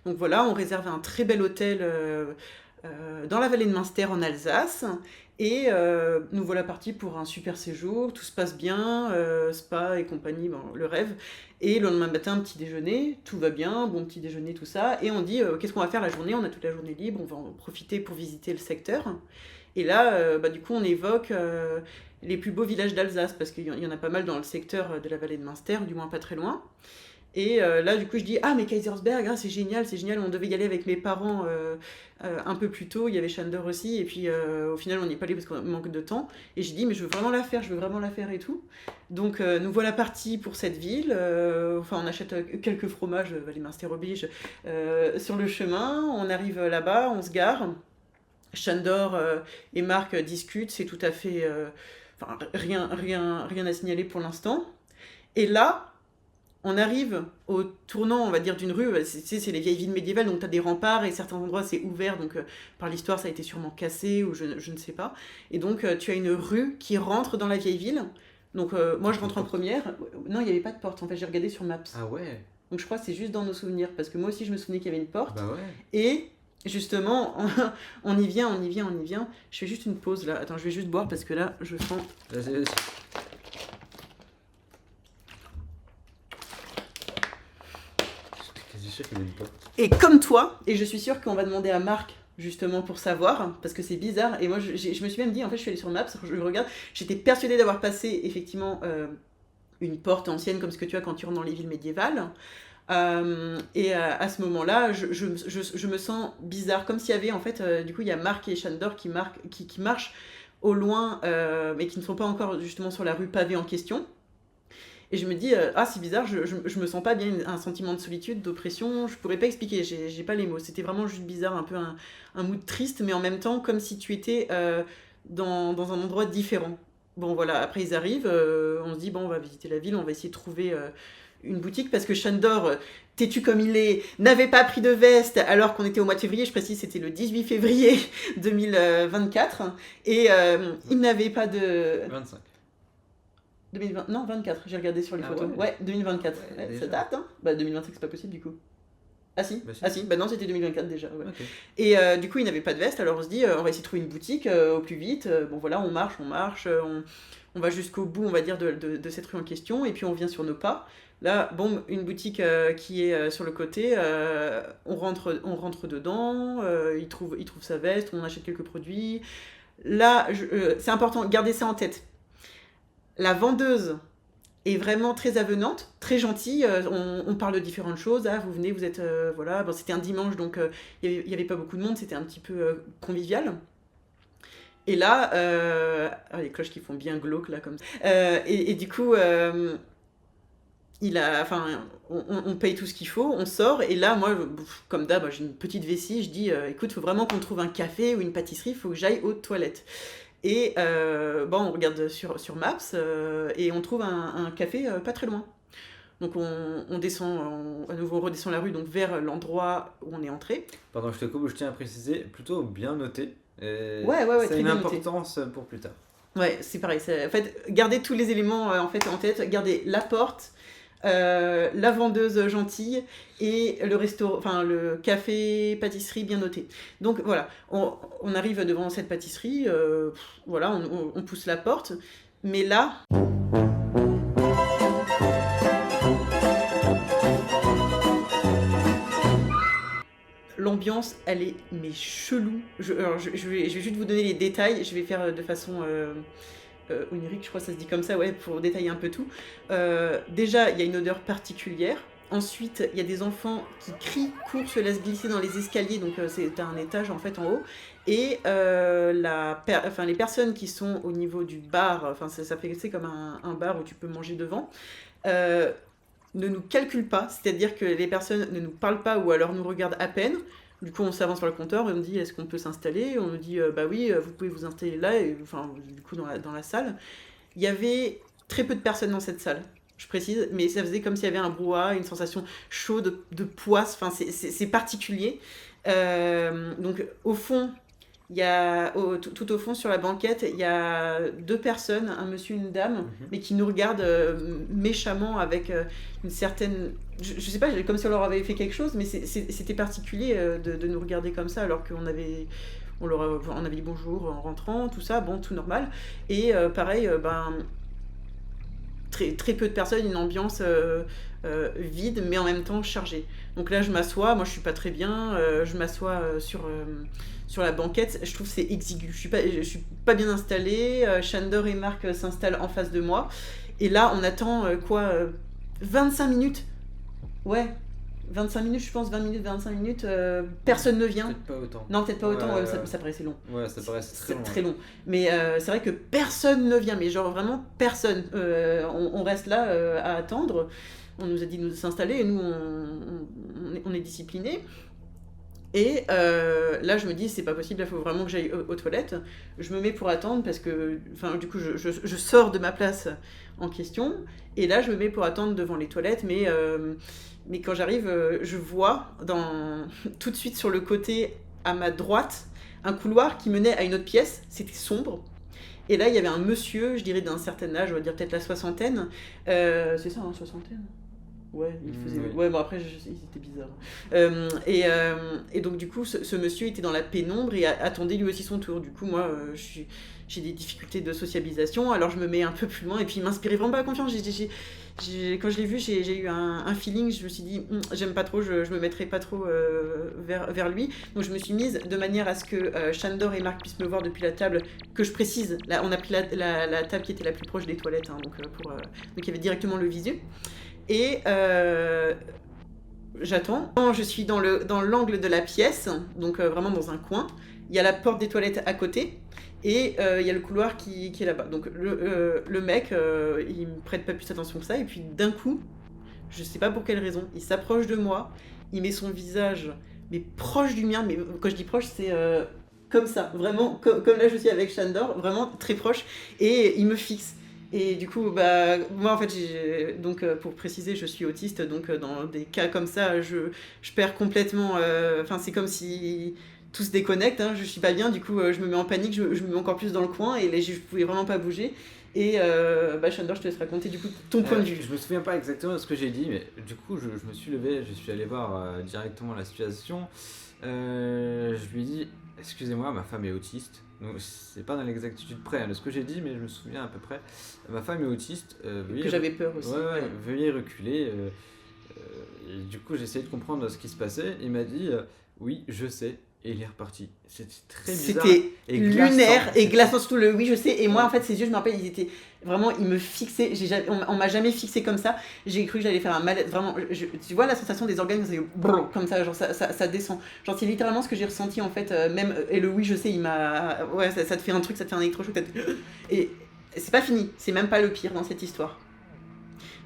Donc voilà, on réserve un très bel hôtel dans la vallée de Münster en Alsace. Et nous voilà partis pour un super séjour, tout se passe bien, spa et compagnie, bon, le rêve. Et le lendemain matin, petit déjeuner, tout va bien, bon petit déjeuner, tout ça. Et on dit, qu'est-ce qu'on va faire la journée? On a toute la journée libre, on va en profiter pour visiter le secteur. Et là, du coup, on évoque les plus beaux villages d'Alsace, parce qu'il y en a pas mal dans le secteur de la vallée de Münster, du moins pas très loin. Et là, du coup, je dis, ah, mais Kaisersberg, hein, c'est génial, on devait y aller avec mes parents un peu plus tôt, il y avait Shandor aussi, et puis au final, on n'y est pas allé parce qu'on manque de temps. Et j'ai dit, mais je veux vraiment la faire et tout. Donc, nous voilà partis pour cette ville. On achète quelques fromages, les Münster oblige, sur le chemin. On arrive là-bas, on se gare. Shandor et Marc discutent, c'est tout à fait... rien à signaler pour l'instant. Et là, on arrive au tournant, on va dire, d'une rue. C'est les vieilles villes médiévales, donc tu as des remparts et certains endroits c'est ouvert, donc par l'histoire ça a été sûrement cassé ou je ne sais pas. Et donc tu as une rue qui rentre dans la vieille ville. Donc moi je rentre en première. Non, il n'y avait pas de porte, en fait j'ai regardé sur Maps. Ah ouais. Donc je crois que c'est juste dans nos souvenirs, parce que moi aussi je me souvenais qu'il y avait une porte. Bah ouais. Et justement, on y vient. Je fais juste une pause là. Attends, je vais juste boire parce que là je sens... Vas-y. Je suis sûr qu'il me dit pas. Et comme toi, et je suis sûre qu'on va demander à Marc justement pour savoir, parce que c'est bizarre, et moi je me suis même dit, en fait je suis allée sur Maps, je regarde, j'étais persuadée d'avoir passé effectivement une porte ancienne comme ce que tu as quand tu rentres dans les villes médiévales, et à ce moment-là, je me sens bizarre, comme s'il y avait en fait, du coup il y a Marc et Shandor qui marchent au loin, mais qui ne sont pas encore justement sur la rue pavée en question. Et je me dis, c'est bizarre, je me sens pas bien, un sentiment de solitude, d'oppression, je pourrais pas expliquer, j'ai pas les mots. C'était vraiment juste bizarre, un peu un mood triste, mais en même temps comme si tu étais dans un endroit différent. Bon voilà, après ils arrivent, on se dit, bon on va visiter la ville, on va essayer de trouver une boutique, parce que Shandor, têtu comme il est, n'avait pas pris de veste alors qu'on était au mois de février, je précise c'était le 18 février 2024, et il n'avait pas de... 25. 2020, non, 24, j'ai regardé sur les photos. Ouais, 2024. Ça date, hein. 2025, c'est pas possible du coup. Ah si, non, c'était 2024 déjà. Ouais. Okay. Et du coup, il n'avait pas de veste, alors on se dit, on va essayer de trouver une boutique au plus vite. Bon voilà, on marche, on va jusqu'au bout, on va dire, de cette rue en question, et puis on vient sur nos pas. Là, bon, une boutique qui est sur le côté, on rentre dedans, il trouve sa veste, on achète quelques produits. Là, c'est important, gardez ça en tête. La vendeuse est vraiment très avenante, très gentille. On parle de différentes choses. Ah, vous venez, vous êtes... voilà. Bon, c'était un dimanche, donc il n'y avait pas beaucoup de monde. C'était un petit peu convivial. Et là... les cloches qui font bien glauque, là, comme ça. Et du coup... on paye tout ce qu'il faut, on sort, et là, moi, comme d'hab, j'ai une petite vessie, je dis, écoute, il faut vraiment qu'on trouve un café ou une pâtisserie, il faut que j'aille aux toilettes. Et on regarde sur Maps et on trouve un café pas très loin. Donc on descend, à nouveau on redescend la rue donc vers l'endroit où on est entré. Pardon, je te coupe, je tiens à préciser, plutôt bien noté. Ouais, ça a une importance pour plus tard. Ouais, c'est pareil. En fait, gardez tous les éléments en tête. Gardez la porte, la vendeuse gentille et le café pâtisserie bien noté. Donc voilà, on arrive devant cette pâtisserie, voilà, on pousse la porte, mais là l'ambiance elle est chelou. Je vais juste vous donner les détails, je vais faire de façon onirique, je crois que ça se dit comme ça, ouais, pour détailler un peu tout. Déjà, il y a une odeur particulière. Ensuite, il y a des enfants qui crient, courent, se laissent glisser dans les escaliers, donc c'est un étage en fait en haut. Et les personnes qui sont au niveau du bar, ça fait c'est comme un bar où tu peux manger devant, ne nous calculent pas, c'est-à-dire que les personnes ne nous parlent pas ou alors nous regardent à peine. Du coup, on s'avance sur le comptoir et on me dit est-ce qu'on peut s'installer ? On nous dit bah oui, vous pouvez vous installer là, et, du coup dans la salle. Il y avait très peu de personnes dans cette salle, je précise, mais ça faisait comme s'il y avait un brouhaha, une sensation chaude de poisse, c'est particulier. Donc au fond, il y a tout au fond sur la banquette, il y a deux personnes, un monsieur, une dame, mais qui nous regardent méchamment avec une certaine... Je sais pas, comme si on leur avait fait quelque chose, mais c'était particulier de nous regarder comme ça, alors qu'on avait... On avait dit bonjour en rentrant, tout ça, bon, tout normal. Et pareil, très peu de personnes, une ambiance vide, mais en même temps chargée. Donc là, je m'assois, moi je suis pas très bien, je m'assois sur la banquette, je trouve que c'est exigu, je suis pas bien installée, Shandor et Marc s'installent en face de moi, et là on attend 25 minutes, ouais, 25 minutes je pense, 20 minutes, 25 minutes, personne ne vient. Peut-être pas autant. Non, peut-être pas autant, ça paraissait long. Ouais, ça paraissait très long. Mais c'est vrai que personne ne vient, mais genre vraiment personne. On reste là à attendre. On nous a dit de nous s'installer et nous on est disciplinés. Et là je me dis c'est pas possible, il faut vraiment que j'aille aux toilettes. Je me mets pour attendre parce que du coup je sors de ma place en question et là je me mets pour attendre devant les toilettes, mais quand j'arrive je vois tout de suite sur le côté à ma droite un couloir qui menait à une autre pièce. C'était sombre. Et là, il y avait un monsieur, je dirais d'un certain âge, on va dire peut-être la soixantaine. C'est ça, hein, soixantaine ? Ouais, il faisait. Oui. Ouais, bon après, ils étaient bizarres. Et donc, du coup, ce monsieur était dans la pénombre et attendait lui aussi son tour. Du coup, moi, j'ai des difficultés de sociabilisation, alors je me mets un peu plus loin et puis il m'inspirait vraiment pas confiance. Quand je l'ai vu, j'ai eu un feeling, je me suis dit, j'aime pas trop, je me mettrai pas trop vers lui. Donc, je me suis mise de manière à ce que Shandor et Marc puissent me voir depuis la table, que je précise. Là, on a pris la table qui était la plus proche des toilettes, hein, donc il y avait directement le visu. Et j'attends. Quand je suis dans l'angle de la pièce, donc vraiment dans un coin, il y a la porte des toilettes à côté et il y a le couloir qui est là-bas. Donc le mec, il me prête pas plus attention que ça et puis d'un coup, je sais pas pour quelle raison, il s'approche de moi, il met son visage mais proche du mien, mais quand je dis proche, c'est comme ça, vraiment comme là je suis avec Shandor, vraiment très proche et il me fixe. Et du coup, moi en fait, donc pour préciser, je suis autiste, donc dans des cas comme ça, je perds complètement. Enfin, c'est comme si tout se déconnecte, hein, je suis pas bien, du coup, je me mets en panique, je me mets encore plus dans le coin, et là, je pouvais vraiment pas bouger. Et Shandor, je te laisse raconter du coup ton point de vue. Je me souviens pas exactement de ce que j'ai dit, mais du coup, je me suis levé, je suis allé voir directement la situation. Je lui ai dit, excusez-moi, ma femme est autiste. Donc, c'est pas dans l'exactitude près de ce que j'ai dit, mais je me souviens à peu près. Ma femme est autiste. Que j'avais peur aussi. Ouais, veuillez reculer. Et du coup, j'ai essayé de comprendre ce qui se passait. Il m'a dit, oui, je sais. Et il est reparti. C'était très bizarre. C'était lunaire et glaçant, surtout le oui, je sais. Et moi, en fait, ses yeux, je me rappelle, ils étaient vraiment, ils me fixaient. On m'a jamais fixé comme ça. J'ai cru que j'allais faire un mal. Vraiment, tu vois la sensation des organes, comme ça, genre ça descend. Genre, c'est littéralement ce que j'ai ressenti en fait. Même, et le oui, je sais, il m'a. Ouais, ça te fait un truc, ça te fait un électrochoc. Et c'est pas fini. C'est même pas le pire dans cette histoire.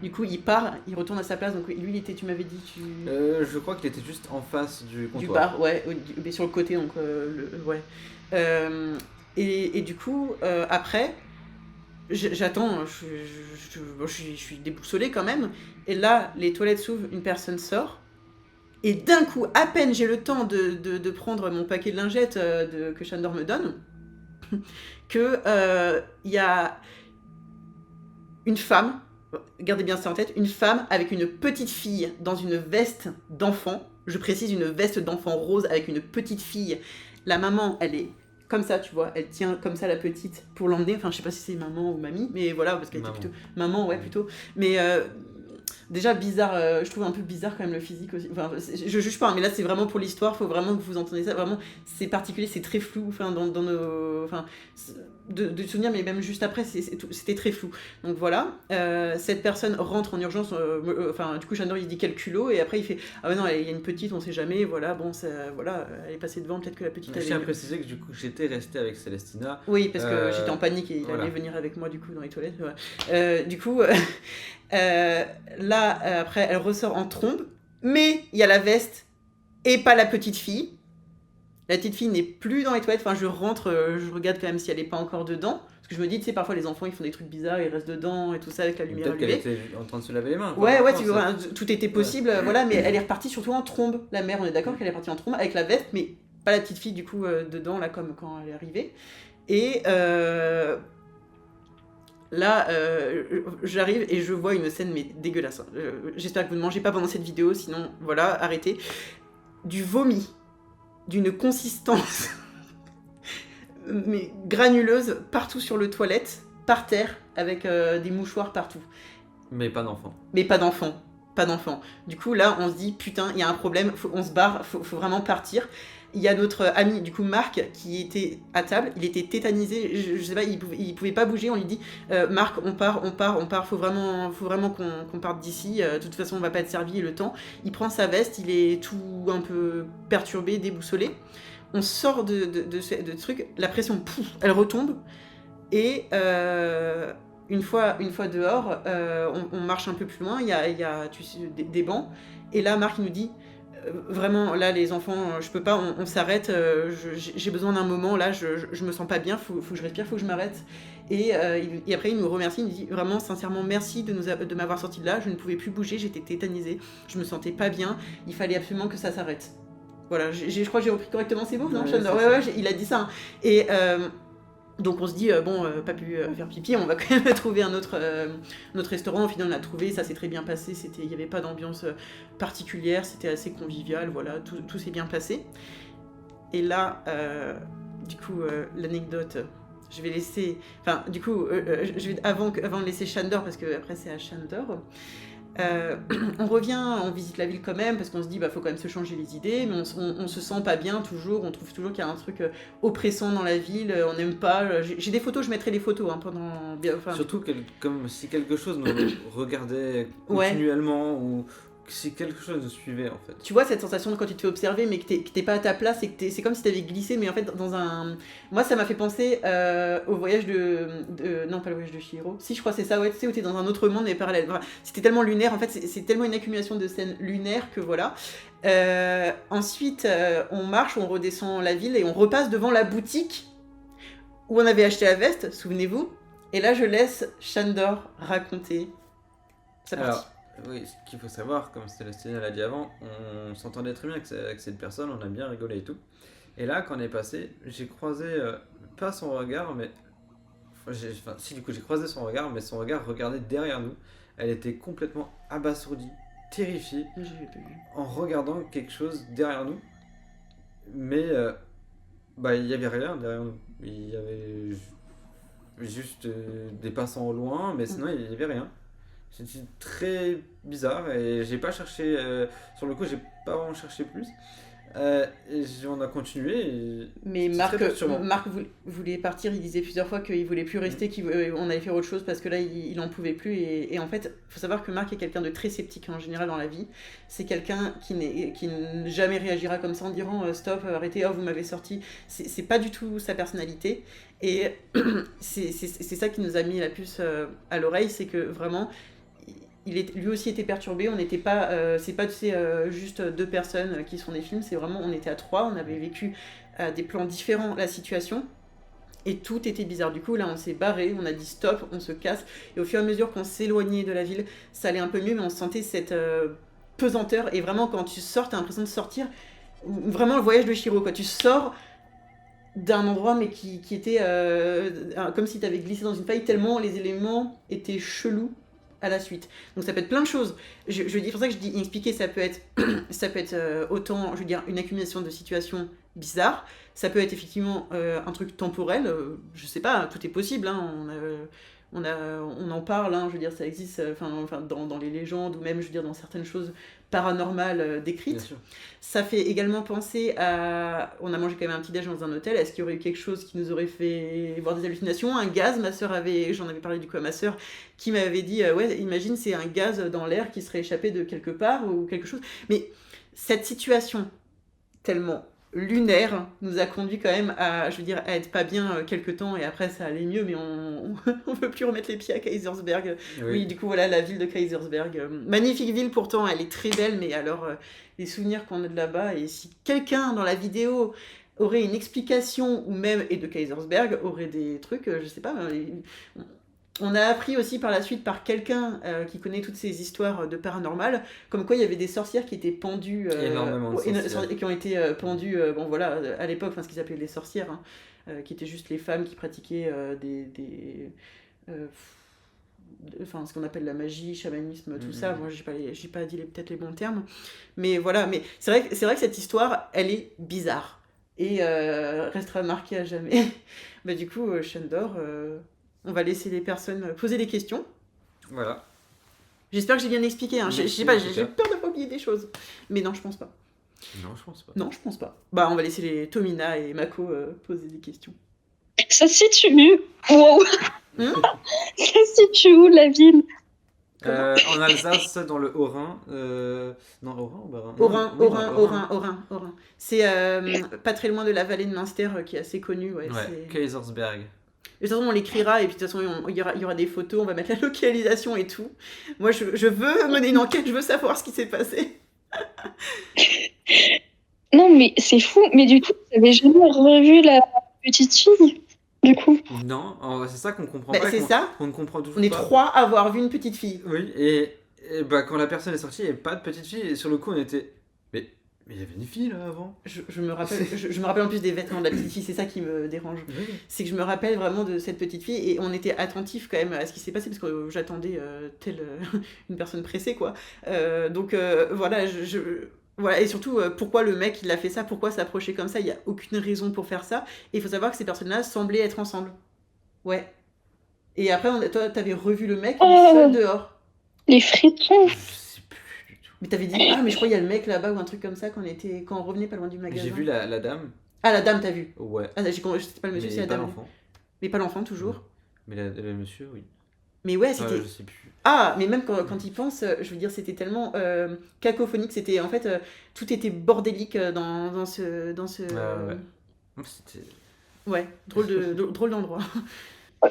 Du coup, il part, il retourne à sa place. Donc, lui, il était, tu m'avais dit. Je crois qu'il était juste en face du comptoir. Du bar, ouais, mais sur le côté, donc, ouais. Et du coup, après, j'attends, je suis déboussolée quand même. Et là, les toilettes s'ouvrent, une personne sort. Et d'un coup, à peine j'ai le temps de prendre mon paquet de lingettes que Shandor me donne, que il y a une femme. Gardez bien ça en tête, une femme avec une petite fille dans une veste d'enfant, je précise une veste d'enfant rose avec une petite fille. La maman, elle est comme ça, tu vois, elle tient comme ça la petite pour l'emmener, enfin je sais pas si c'est maman ou mamie, mais voilà, parce qu'elle était plutôt... Maman, ouais, plutôt. Mais déjà bizarre, je trouve un peu bizarre quand même le physique aussi, enfin je juge pas, hein, mais là c'est vraiment pour l'histoire, faut vraiment que vous entendez ça, vraiment c'est particulier, c'est très flou, enfin dans nos... Enfin, de souvenirs, mais même juste après, c'était très flou. Donc voilà, cette personne rentre en urgence, enfin du coup Shandor il dit quel culot, et après il fait ah ouais non, il y a une petite, on sait jamais, voilà, bon, voilà, elle est passée devant, peut-être que la petite... Je tiens à préciser que du coup j'étais resté avec Célestina. Oui, parce que j'étais en panique et il allait venir avec moi du coup dans les toilettes. Ouais. Du coup, là, après elle ressort en trombe, mais il y a la veste et pas la petite fille. La petite fille n'est plus dans les toilettes, enfin je rentre, je regarde quand même si elle n'est pas encore dedans, parce que je me dis, tu sais, parfois les enfants ils font des trucs bizarres, ils restent dedans et tout ça avec la lumière allumée. Peut-être qu'elle était en train de se laver les mains. Ouais, tu vois, tout était possible, voilà, mais elle est repartie surtout en trombe. La mère, on est d'accord qu'elle est partie en trombe avec la veste, mais pas la petite fille du coup dedans, là, comme quand elle est arrivée. Et là, j'arrive et je vois une scène mais dégueulasse. J'espère que vous ne mangez pas pendant cette vidéo, sinon, voilà, arrêtez. Du vomi. D'une consistance mais granuleuse partout sur le toilette, par terre, avec des mouchoirs partout. Mais pas d'enfant. Pas d'enfant. Du coup, là, on se dit, putain, il y a un problème, on se barre, faut vraiment partir. Il y a notre ami, du coup, Marc, qui était à table, il était tétanisé, je sais pas, il pouvait pas bouger, on lui dit, Marc, on part, faut vraiment qu'on parte d'ici, de toute façon, on va pas être servi le temps. Il prend sa veste, il est tout un peu perturbé, déboussolé. On sort de ce truc, la pression, pouf, elle retombe, et une fois dehors, on marche un peu plus loin, il y a tu sais, des bancs, et là, Marc, il nous dit, vraiment, là, les enfants, je peux pas, on s'arrête, j'ai besoin d'un moment, là, je me sens pas bien, faut que je respire, faut que je m'arrête. Et après, il nous remercie, il nous dit vraiment, sincèrement, merci de m'avoir sorti de là, je ne pouvais plus bouger, j'étais tétanisée, je me sentais pas bien, il fallait absolument que ça s'arrête. Voilà, je crois que j'ai repris correctement ces mots, non, Shandor ? Ouais, il a dit ça. Hein. Et Donc on se dit, pas pu faire pipi, on va quand même trouver un autre restaurant. Au final, on l'a trouvé, ça s'est très bien passé. Il n'y avait pas d'ambiance particulière, c'était assez convivial, voilà, tout s'est bien passé. Et là, du coup, l'anecdote, je vais laisser... Enfin, du coup, je vais, avant de laisser Shandor, parce que après c'est à Shandor, on revient, on visite la ville quand même, parce qu'on se dit, faut quand même se changer les idées, mais on se sent pas bien toujours, on trouve toujours qu'il y a un truc oppressant dans la ville, on n'aime pas... J'ai des photos, je mettrai les photos pendant... Surtout comme si quelque chose nous regardait continuellement, ou si quelque chose nous suivait en fait. Tu vois cette sensation de quand tu te fais observer mais que t'es pas à ta place et que c'est comme si t'avais glissé, mais en fait dans un... Moi ça m'a fait penser au voyage non pas le voyage de Chihiro, si je crois que c'est ça, ouais, tu sais, où t'es dans un autre monde mais parallèle. Enfin, c'était tellement lunaire, en fait c'est tellement une accumulation de scènes lunaires que voilà. Ensuite on marche, on redescend la ville et on repasse devant la boutique où on avait acheté la veste, souvenez-vous. Et là je laisse Shandor raconter sa partie. Alors, oui, ce qu'il faut savoir, comme Célestine l'a dit avant, on s'entendait très bien avec cette personne, on a bien rigolé et tout. Et là, quand on est passé, j'ai croisé, pas son regard, mais... si, du coup, j'ai croisé son regard, mais son regard regardait derrière nous. Elle était complètement abasourdie, terrifiée, en regardant quelque chose derrière nous. Mais, il n'y avait rien derrière nous. Il y avait juste des passants au loin, mais sinon, il n'y avait rien. C'était très bizarre et j'ai pas cherché, sur le coup j'ai pas vraiment cherché plus, et on a continué. Mais Marc voulait partir, il disait plusieurs fois qu'il voulait plus rester, qu'on allait faire autre chose parce que là il en pouvait plus, et en fait faut savoir que Marc est quelqu'un de très sceptique en général dans la vie. C'est quelqu'un qui ne jamais réagira comme ça en disant stop, arrêtez, vous m'avez sorti. C'est pas du tout sa personnalité, et c'est ça qui nous a mis la puce à l'oreille, c'est que vraiment lui aussi était perturbé, on n'était pas, c'est pas juste deux personnes qui se font des films, c'est vraiment, on était à 3, on avait vécu des plans différents la situation, et tout était bizarre. Du coup là on s'est barré, on a dit stop, on se casse, et au fur et à mesure qu'on s'éloignait de la ville, ça allait un peu mieux, mais on sentait cette pesanteur, et vraiment quand tu sors, t'as l'impression de sortir, vraiment le voyage de Chihiro, quoi. Tu sors d'un endroit mais qui était comme si t'avais glissé dans une faille, tellement les éléments étaient chelous à la suite. Donc ça peut être plein de choses. Je dis, c'est pour ça que je dis inexpliqué, ça peut être autant, je veux dire, une accumulation de situations bizarres, ça peut être effectivement un truc temporel, je sais pas, tout est possible, hein, on en parle, hein, je veux dire, ça existe dans les légendes, ou même, je veux dire, dans certaines choses paranormales décrites. Ça fait également penser à... On a mangé quand même un petit déj dans un hôtel, est-ce qu'il y aurait eu quelque chose qui nous aurait fait voir des hallucinations? Un gaz, j'en avais parlé du coup à ma sœur, qui m'avait dit, ouais, imagine, c'est un gaz dans l'air qui serait échappé de quelque part, ou quelque chose. Mais cette situation tellement lunaire nous a conduit quand même à être pas bien quelque temps, et après ça allait mieux, mais on veut plus remettre les pieds à Kaisersberg. Oui, du coup voilà, la ville de Kaisersberg, magnifique ville pourtant, elle est très belle, mais alors les souvenirs qu'on a de là-bas, et si quelqu'un dans la vidéo aurait une explication, ou même, et de Kaisersberg, aurait des trucs, je sais pas, on a appris aussi par la suite par quelqu'un qui connaît toutes ces histoires de paranormal, comme quoi il y avait des sorcières qui étataient pendues, et qui ont été pendues, à l'époque, ce qu'ils appelaient les sorcières, hein, qui étaient juste les femmes qui pratiquaient ce qu'on appelle la magie, chamanisme, tout ça. Moi, j'ai pas dit peut-être les bons termes, mais voilà. Mais c'est vrai que cette histoire, elle est bizarre et restera marquée à jamais. Du coup, Shandor. On va laisser les personnes poser des questions. Voilà. J'espère que j'ai bien expliqué. Hein. Je sais pas, j'ai peur de pas oublier des choses. Mais non, je pense pas. Non, je pense pas. Non, je pense pas. On va laisser les Tomina et Mako poser des questions. Ça se situe. Wow. Ça se situe où, la ville? En Alsace, dans le Haut-Rhin. Non, Haut-Rhin, Haut-Rhin. C'est pas très loin de la vallée de Münster, qui est assez connue. Ouais, Kaisersberg. De toute façon, on l'écrira, et puis de toute façon, il y aura des photos, on va mettre la localisation et tout. Moi, je veux mener une enquête, je veux savoir ce qui s'est passé. Non, mais c'est fou. Mais du coup, vous avez jamais revu la petite fille, du coup? Non, c'est ça qu'on comprend pas. C'est ça. On ne comprend toujours pas. On est 3 à avoir vu une petite fille. Oui, et quand la personne est sortie, il n'y avait pas de petite fille, et sur le coup, on était... Mais Mais il y avait une fille là avant. Je me rappelle, je me rappelle en plus des vêtements de la petite fille, c'est ça qui me dérange. Oui. C'est que je me rappelle vraiment de cette petite fille et on était attentifs quand même à ce qui s'est passé parce que j'attendais telle une personne pressée quoi. Donc voilà, voilà, et surtout pourquoi le mec il a fait ça, pourquoi s'approcher comme ça, il n'y a aucune raison pour faire ça. Et il faut savoir que ces personnes-là semblaient être ensemble. Ouais. Et après, toi t'avais revu le mec seul dehors. Les frissons. Mais t'avais dit, ah mais je crois qu'il y a le mec là-bas ou un truc comme ça quand on revenait pas loin du magasin. J'ai vu la dame. Ah la dame t'as vu. Ouais. Ah c'était pas le monsieur, c'est la pas dame. l'enfant. Mais pas l'enfant toujours. Mais le monsieur, oui. Mais ouais, c'était. Je sais plus. Ah, mais même quand il pense, je veux dire, c'était tellement cacophonique. C'était en fait, tout était bordélique dans ce. Ouais. C'était. Ouais, drôle d'endroit.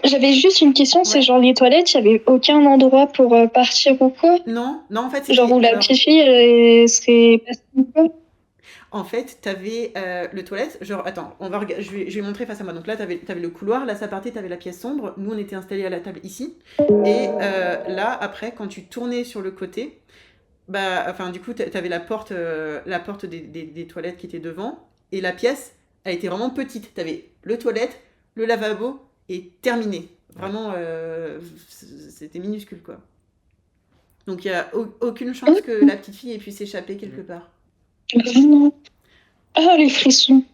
J'avais juste une question, c'est genre les toilettes, il n'y avait aucun endroit pour partir ou quoi? Non, en fait, c'était. Genre où la petite fille serait passée ou quoi? En fait, t'avais le toilette, genre, attends, je vais montrer face à moi. Donc là, t'avais le couloir, là, ça partait, t'avais la pièce sombre. Nous, on était installés à la table ici. Et là, après, quand tu tournais sur le côté, du coup, t'avais la porte des toilettes qui était devant. Et la pièce, elle était vraiment petite. T'avais le toilette, le lavabo et terminé. Vraiment, c'était minuscule, quoi. Donc, il n'y a aucune chance que la petite fille ait pu s'échapper quelque part. Non. Ah, les frissons.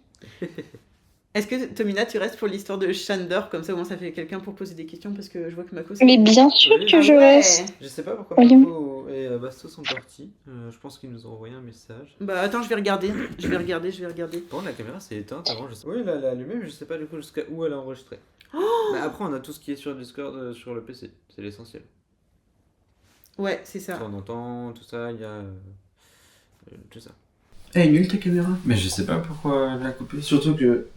Est-ce que, Tomina, tu restes pour l'histoire de Chandor? Comme ça, au moins, ça fait quelqu'un pour poser des questions, parce que je vois que Mako... Mais bien sûr que je reste. Je sais pas pourquoi Mako et Bastos sont partis. Je pense qu'ils nous ont envoyé un message. Bah attends, je vais regarder. Par contre, la caméra s'est éteinte avant. Oui, la lumière, je sais pas du coup jusqu'à où elle a enregistré. Mais après, on a tout ce qui est sur Discord, sur le PC. C'est l'essentiel. Ouais, c'est ça. On entend tout ça, il y a... tout ça. Elle est nulle ta caméra. Mais je sais pas pourquoi elle a coupé. Surtout que.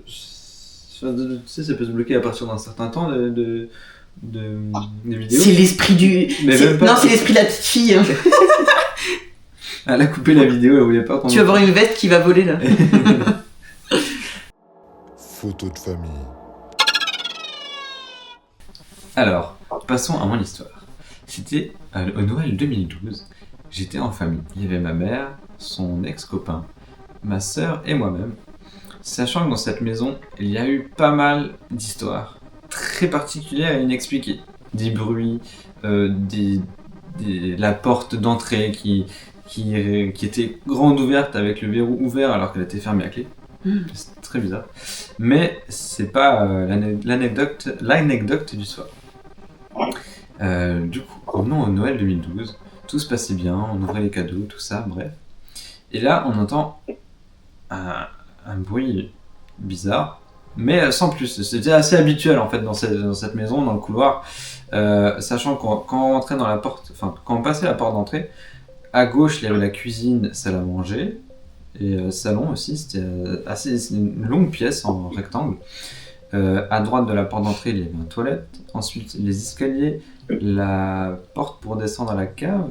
Tu sais, ça peut se bloquer à partir d'un certain temps des vidéos. C'est l'esprit du. Non, c'est l'esprit de la petite fille. Hein. Elle a coupé la vidéo, elle voulait pas entendre. Tu vas voir une veste qui va voler là. Photo de famille. Alors, passons à mon histoire. C'était au Noël 2012. J'étais en famille. Il y avait ma mère, son ex-copain, ma sœur et moi-même. Sachant que dans cette maison, il y a eu pas mal d'histoires très particulières et inexpliquées. Des bruits, la porte d'entrée qui était grande ouverte avec le verrou ouvert alors qu'elle était fermée à clé. C'est très bizarre. Mais c'est pas l'anecdote du soir. Du coup, revenons au Noël 2012. Tout se passait bien, on ouvrait les cadeaux, tout ça, bref. Et là, on entend un bruit bizarre, mais sans plus. C'était assez habituel en fait dans cette maison, dans le couloir, sachant que quand on rentrait dans la porte, enfin quand on passait la porte d'entrée, à gauche il y avait la cuisine, salle à manger, et salon aussi. C'était une longue pièce en rectangle. À droite de la porte d'entrée, il y avait une toilette, ensuite les escaliers, la porte pour descendre à la cave.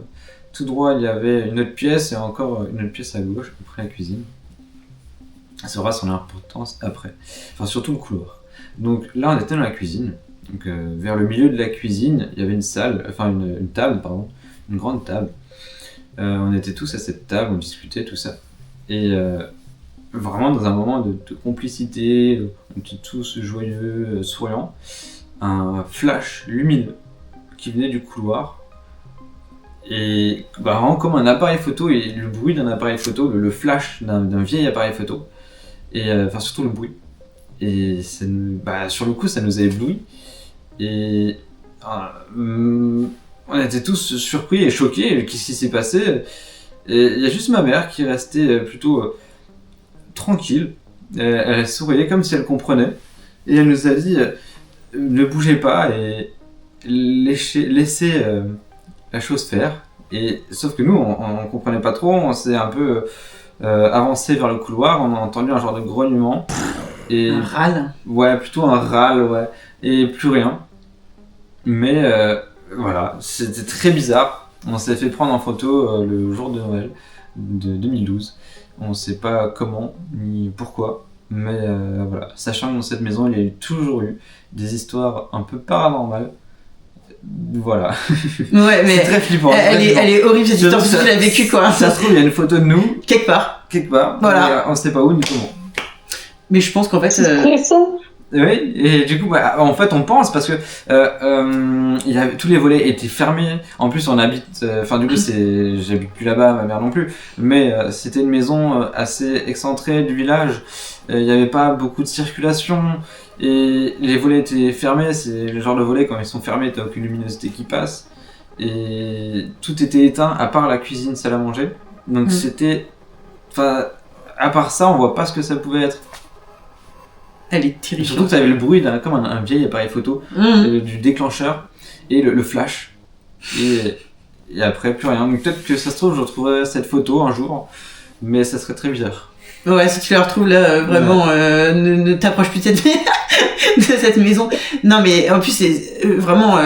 Tout droit, il y avait une autre pièce et encore une autre pièce à gauche, après la cuisine. Ça aura son importance après. Enfin, surtout le couloir. Donc là, on était dans la cuisine. Donc, vers le milieu de la cuisine, il y avait une table, une grande table. On était tous à cette table, on discutait, tout ça. Et vraiment dans un moment de complicité, on était tous joyeux, souriants. Un flash lumineux qui venait du couloir. Et vraiment comme un appareil photo, et le bruit d'un appareil photo, le flash d'un vieil appareil photo, et surtout le bruit. Et sur le coup, ça nous a ébloui. Et on était tous surpris et choqués. Qu'est-ce qui s'est passé? Et il y a juste ma mère qui restait plutôt tranquille. Elle souriait comme si elle comprenait. Et elle nous a dit ne bougez pas et laissez la chose faire. Et sauf que nous, on comprenait pas trop. On s'est un peu avancé vers le couloir. On a entendu un genre de grognement. Et, un râle? Ouais, plutôt un râle, ouais. Et plus rien. Mais voilà, c'était très bizarre. On s'est fait prendre en photo le jour de Noël de 2012. On sait pas comment ni pourquoi. Mais voilà, sachant que dans cette maison, il y a toujours eu des histoires un peu paranormales. Voilà. Ouais, mais C'est très flippant. elle est horrible cette histoire, parce que tu l'as vécu quoi. Ça se trouve, il y a une photo de nous, Quelque part. voilà. Mais on sait pas où ni comment. Mais je pense qu'en fait. C'est stressant. Oui, et du coup, bah, en fait, on pense parce que tous les volets étaient fermés. En plus, on habite. Enfin, du coup, j'habite plus là-bas, ma mère non plus. Mais c'était une maison assez excentrée du village. Il n'y avait pas beaucoup de circulation et les volets étaient fermés. C'est le genre de volets quand ils sont fermés, t'as aucune luminosité qui passe. Et tout était éteint à part la cuisine, salle à manger. Donc c'était. Enfin, à part ça, on voit pas ce que ça pouvait être. Elle est terrifiante. Surtout que tu avais le bruit comme un vieil appareil photo, du déclencheur et le flash. Et après, plus rien. Donc peut-être que ça se trouve, je retrouverai cette photo un jour, mais ça serait très bizarre. Ouais, si tu la retrouves là, vraiment, ne t'approche plus de cette maison. Non, mais en plus, c'est vraiment.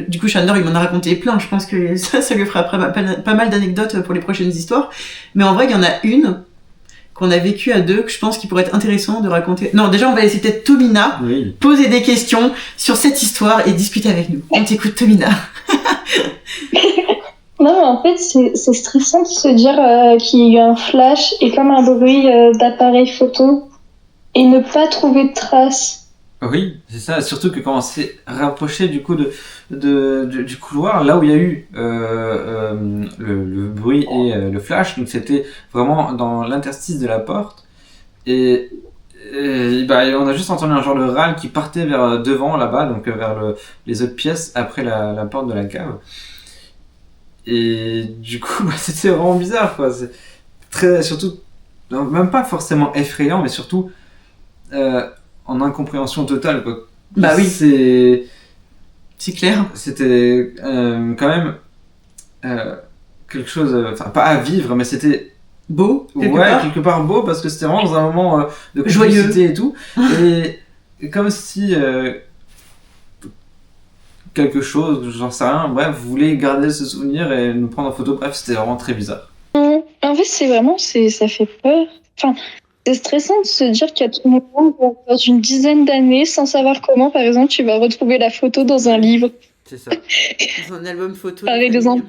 Du coup, Chandor, il m'en a raconté plein. Je pense que ça lui fera pas mal d'anecdotes pour les prochaines histoires. Mais en vrai, il y en a une qu'on a vécu à deux, que je pense qu'il pourrait être intéressant de raconter. Non, déjà, on va laisser peut-être Tomina poser des questions sur cette histoire et discuter avec nous. On t'écoute, Tomina. Non, mais en fait, c'est stressant de se dire qu'il y a eu un flash et comme un bruit d'appareil photo et ne pas trouver de traces. Oui, c'est ça. Surtout que quand on s'est rapproché du coup du couloir, là où il y a eu le bruit et le flash, donc c'était vraiment dans l'interstice de la porte. Et bah, on a juste entendu un genre de râle qui partait vers devant là-bas, donc vers les autres pièces après la porte de la cave. Et du coup, bah, c'était vraiment bizarre, quoi. C'est surtout, même pas forcément effrayant, mais surtout en incompréhension totale, quoi. Bah oui. C'est clair. C'était quand même quelque chose, enfin pas à vivre, mais c'était beau, quelque part beau, parce que c'était vraiment dans un moment de complicité et tout. Et comme si quelque chose, j'en sais rien, bref, vous voulez garder ce souvenir et nous prendre en photo, bref, c'était vraiment très bizarre. En fait, ça fait peur. Enfin, c'est stressant de se dire qu'à tout moment, dans une dizaine d'années, sans savoir comment, par exemple, tu vas retrouver la photo dans un livre. C'est ça. Dans un album photo. Avec des enfants.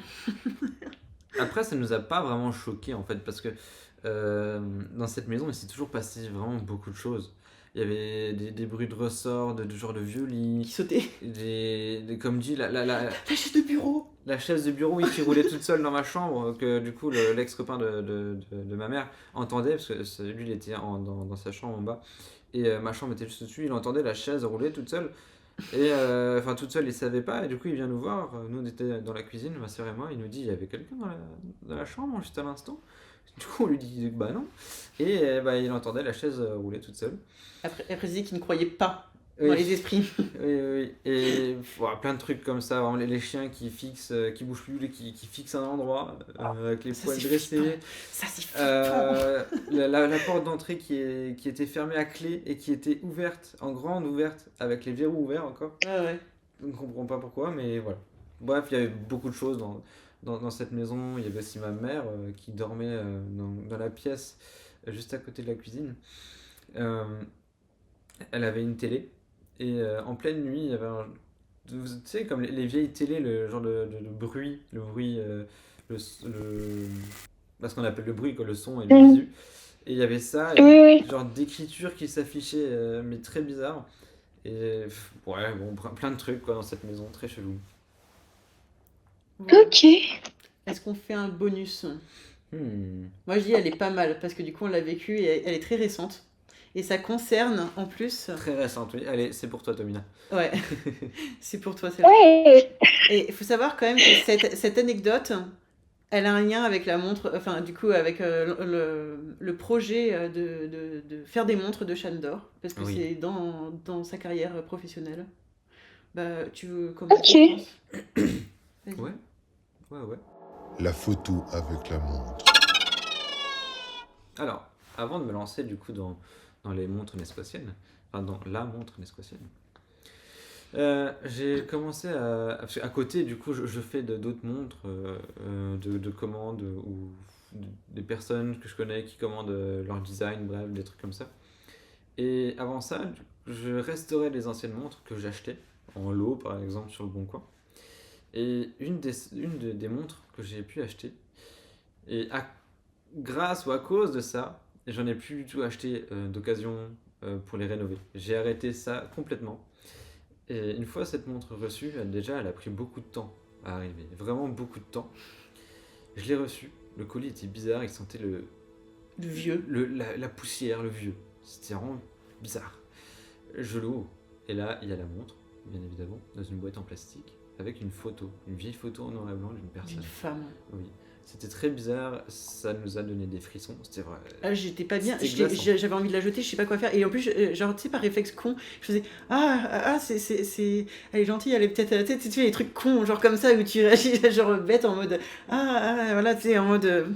Après, ça nous a pas vraiment choqué en fait, parce que dans cette maison, il s'est toujours passé vraiment beaucoup de choses. Il y avait des bruits de ressorts, de genre de vieux lits. Qui sautaient. Comme dit, la chaise de bureau. La chaise de bureau, oui, qui roulait toute seule dans ma chambre, que du coup, l'ex-copain de ma mère entendait, parce que lui, il était dans sa chambre en bas, et ma chambre était juste dessus, il entendait la chaise rouler toute seule. Et enfin, toute seule, il savait pas, et du coup, il vient nous voir. Nous, on était dans la cuisine, ma soeur et moi, il nous dit, il y avait quelqu'un dans la chambre juste à l'instant. Du coup, on lui dit bah non. Et bah, il entendait la chaise rouler toute seule. Après, il dit qu'il ne croyait pas dans les esprits. Oui. Et plein de trucs comme ça. Vraiment, les chiens qui bougent plus, qui fixent un endroit, avec les poils dressés. Ça, c'est flippant. La porte d'entrée qui était fermée à clé et qui était ouverte, en grande ouverte, avec les verrous ouverts encore. Ah ouais. On ne comprend pas pourquoi, mais voilà. Bref, il y avait beaucoup de choses dans cette maison. Il y avait aussi ma mère qui dormait dans la pièce juste à côté de la cuisine. Elle avait une télé et en pleine nuit, il y avait tu sais, comme les vieilles télés, le genre de bruit, le bruit, ce qu'on appelle le bruit, quoi, le son et le visu. Et il y avait ça, genre d'écriture qui s'affichait, mais très bizarre. Et ouais, bon, plein de trucs quoi, dans cette maison, très chelou. Voilà. Ok. Est-ce qu'on fait un bonus ? Moi je dis elle est pas mal parce que du coup on l'a vécu et elle est très récente. Et ça concerne en plus. Très récente, oui. Allez, c'est pour toi, Tomina. Ouais, c'est pour toi, celle-là. Ouais. Et il faut savoir quand même que cette anecdote, elle a un lien avec la montre, enfin du coup avec le projet de faire des montres de Chandor, parce que c'est dans sa carrière professionnelle. Bah, tu veux commencer ? Ok. Ouais. La photo avec la montre. Alors, avant de me lancer du coup dans les montres nesquatiennes, enfin dans la montre nesquatienne, j'ai commencé à côté, du coup, je fais d'autres montres de commandes ou des personnes que je connais qui commandent leur design, bref, des trucs comme ça. Et avant ça, je restaurais les anciennes montres que j'achetais en lot, par exemple, sur le Bon Coin. Et une des montres que j'ai pu acheter, et grâce ou à cause de ça, j'en ai plus du tout acheté d'occasion pour les rénover. J'ai arrêté ça complètement. Et une fois cette montre reçue, elle a pris beaucoup de temps à arriver. Vraiment beaucoup de temps. Je l'ai reçue. Le colis était bizarre. Il sentait Le vieux. la poussière, le vieux. C'était vraiment bizarre. Je l'ouvre. Et là, il y a la montre, bien évidemment, dans une boîte en plastique, avec une photo. Une vieille photo en noir et blanc d'une personne. Une femme. Oui. C'était très bizarre, ça nous a donné des frissons, c'était vrai. Ah, j'étais pas bien, C'était glaçant. j'avais envie de la jeter, je sais pas quoi faire. Et en plus, genre, tu sais, par réflexe con, je faisais elle est gentille, elle est peut-être. Tu fais les trucs cons, genre comme ça, où tu réagis, genre bête en mode voilà, tu sais, en mode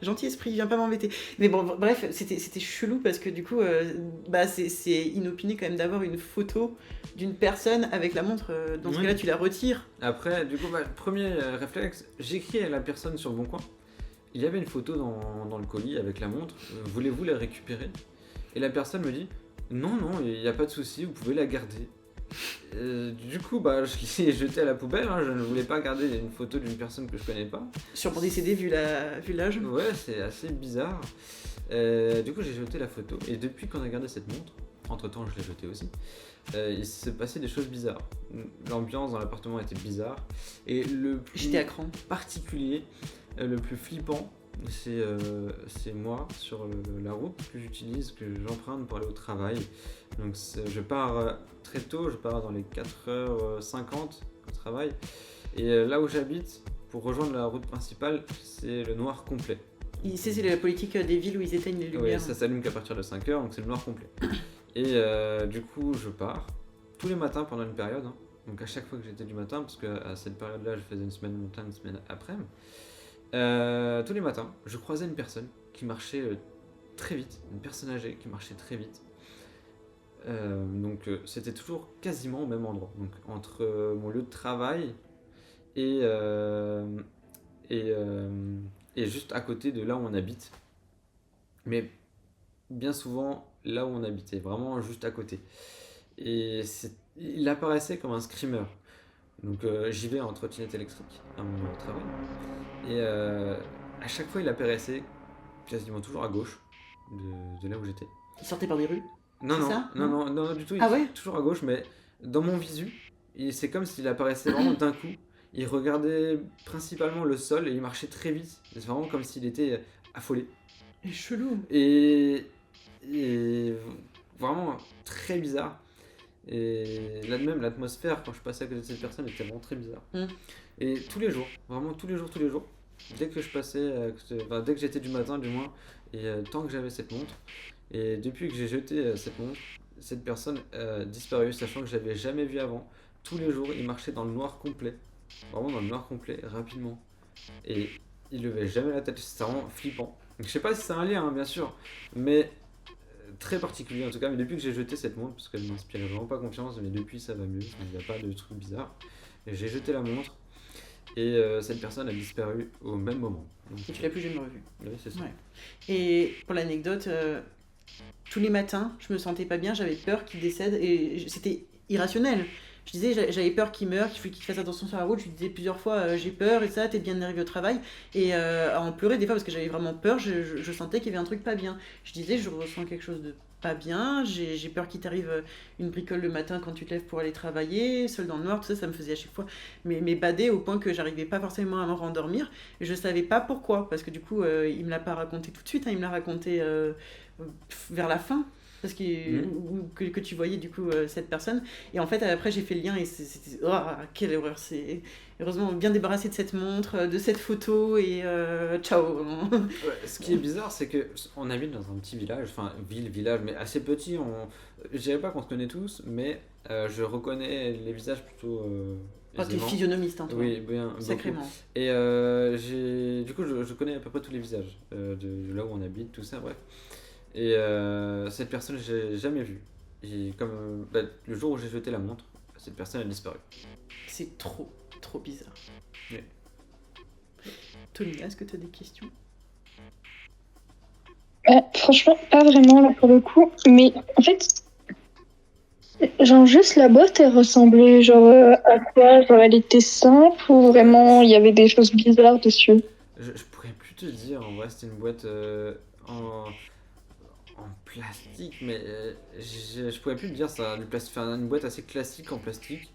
gentil esprit, viens pas m'embêter. Mais bon, bref, c'était chelou parce que du coup, c'est inopiné quand même d'avoir une photo d'une personne avec la montre. Dans ce Oui. cas-là, tu la retires. Après, du coup, premier réflexe, j'écris à la personne sur le bon coin. Il y avait une photo dans le colis avec la montre, voulez-vous la récupérer? Et la personne me dit, non, il n'y a pas de souci, vous pouvez la garder. Du coup, je l'ai jetée à la poubelle, hein, je ne voulais pas garder une photo d'une personne que je connais pas. Sûrement décédé vu l'âge. Ouais, c'est assez bizarre. Du coup, j'ai jeté la photo. Et depuis qu'on a gardé cette montre, entre-temps, je l'ai jetée aussi, il s'est passé des choses bizarres. L'ambiance dans l'appartement était bizarre. Et le plus J'étais à cran. particulier, le plus flippant, c'est moi sur la route que j'utilise, que j'emprunte pour aller au travail. Donc je pars très tôt, je pars dans les 4h50 au travail. Et là où j'habite, pour rejoindre la route principale, c'est le noir complet. C'est la politique des villes où ils éteignent les lumières. Oui, ça s'allume qu'à partir de 5h, donc c'est le noir complet. Et du coup, je pars tous les matins pendant une période. Hein. Donc à chaque fois que j'étais du matin, parce qu'à cette période-là, je faisais une semaine matin, une semaine après. Tous les matins, je croisais une personne qui marchait très vite, une personne âgée qui marchait très vite. Donc c'était toujours quasiment au même endroit, donc entre mon lieu de travail et juste à côté de là où on habite. Mais bien souvent là où on habitait, vraiment juste à côté. Et il apparaissait comme un screamer. Donc j'y vais en trottinette électrique à mon travail. Et à chaque fois il apparaissait quasiment toujours à gauche de là où j'étais. Il sortait par des rues? Non, C'est non, ça non, non, du tout. Ah ouais? Toujours à gauche, mais dans mon visu, c'est comme s'il apparaissait vraiment d'un coup. Il regardait principalement le sol et il marchait très vite. C'est vraiment comme s'il était affolé. Et chelou. Et vraiment très bizarre. Et là de même, l'atmosphère quand je passais à côté de cette personne était vraiment très bizarre. Et tous les jours, vraiment tous les jours, dès que je passais, dès que j'étais du matin du moins, et tant que j'avais cette montre, et depuis que j'ai jeté cette montre, cette personne a disparu, sachant que je l'avais jamais vu avant. Tous les jours, il marchait dans le noir complet, vraiment dans le noir complet, rapidement. Et il levait jamais la tête, c'était vraiment flippant. Donc, je sais pas si c'est un lien, hein, bien sûr, mais très particulier en tout cas. Mais depuis que j'ai jeté cette montre, parce qu'elle m'inspirait vraiment pas confiance, mais depuis ça va mieux, il n'y a pas de trucs bizarres. Et j'ai jeté la montre, et cette personne a disparu au même moment. Donc, Et tu l'as plus jamais revu. Oui, c'est ça. Ouais. Et pour l'anecdote, tous les matins, je me sentais pas bien, j'avais peur qu'il décède et c'était irrationnel. Je disais, j'avais peur qu'il meure, qu'il fasse attention sur la route. Je lui disais plusieurs fois, j'ai peur et ça, t'es bien arrivé au travail. Et à en pleurer des fois parce que j'avais vraiment peur, je sentais qu'il y avait un truc pas bien. Je disais, je ressens quelque chose de pas bien, j'ai peur qu'il t'arrive une bricole le matin quand tu te lèves pour aller travailler, seul dans le noir, tout ça, ça me faisait à chaque fois mais bader au point que j'arrivais pas forcément à me rendormir. Et je savais pas pourquoi, parce que du coup, il me l'a pas raconté tout de suite, hein, il me l'a raconté vers la fin. Parce que tu voyais du coup cette personne. Et en fait, après, j'ai fait le lien et c'était. Oh, quelle horreur! C'est heureusement bien débarrassé de cette montre, de cette photo et ciao! Ouais, ce qui est bizarre, c'est qu'on habite dans un petit village, enfin, village, mais assez petit. Je dirais pas qu'on se connaît tous, mais je reconnais les visages plutôt. Oh, t'es physionomiste, hein, toi. Oui, bien. Sacrément. Beaucoup. Et du coup, je connais à peu près tous les visages de là où on habite, tout ça, bref. Et cette personne, j'ai jamais vue. Et comme le jour où j'ai jeté la montre, cette personne a disparu. C'est trop bizarre. Oui. Tony, est-ce que tu as des questions? Franchement, pas vraiment là pour le coup. Mais en fait, Genre juste la boîte, elle ressemblait genre à quoi? Genre elle était simple ou vraiment il y avait des choses bizarres dessus? Je pourrais plus te dire, en vrai c'était une boîte en plastique, mais je pourrais plus te dire ça, enfin, une boîte assez classique en plastique.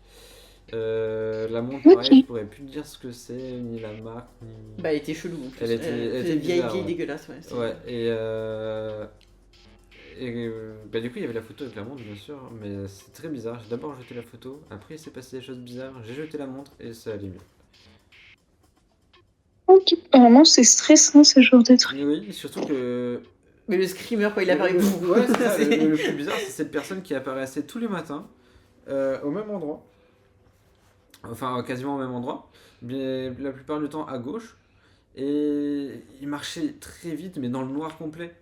La montre pareil, je pourrais plus te dire ce que c'est, ni la marque, ni... Bah elle était chelou en plus. Elle était vieille, bizarre, ouais. dégueulasse, ouais. Ouais, bah du coup il y avait la photo avec la montre bien sûr, mais c'est très bizarre. J'ai d'abord jeté la photo, après il s'est passé des choses bizarres, j'ai jeté la montre et ça allait mieux. Ok. Vraiment c'est stressant ce genre de truc. Oui, surtout que... Mais le screamer quand il apparaît... Ouais, c'est ça, le plus bizarre c'est cette personne qui apparaissait tous les matins, au même endroit. Enfin quasiment au même endroit, mais la plupart du temps à gauche. Et il marchait très vite mais dans le noir complet.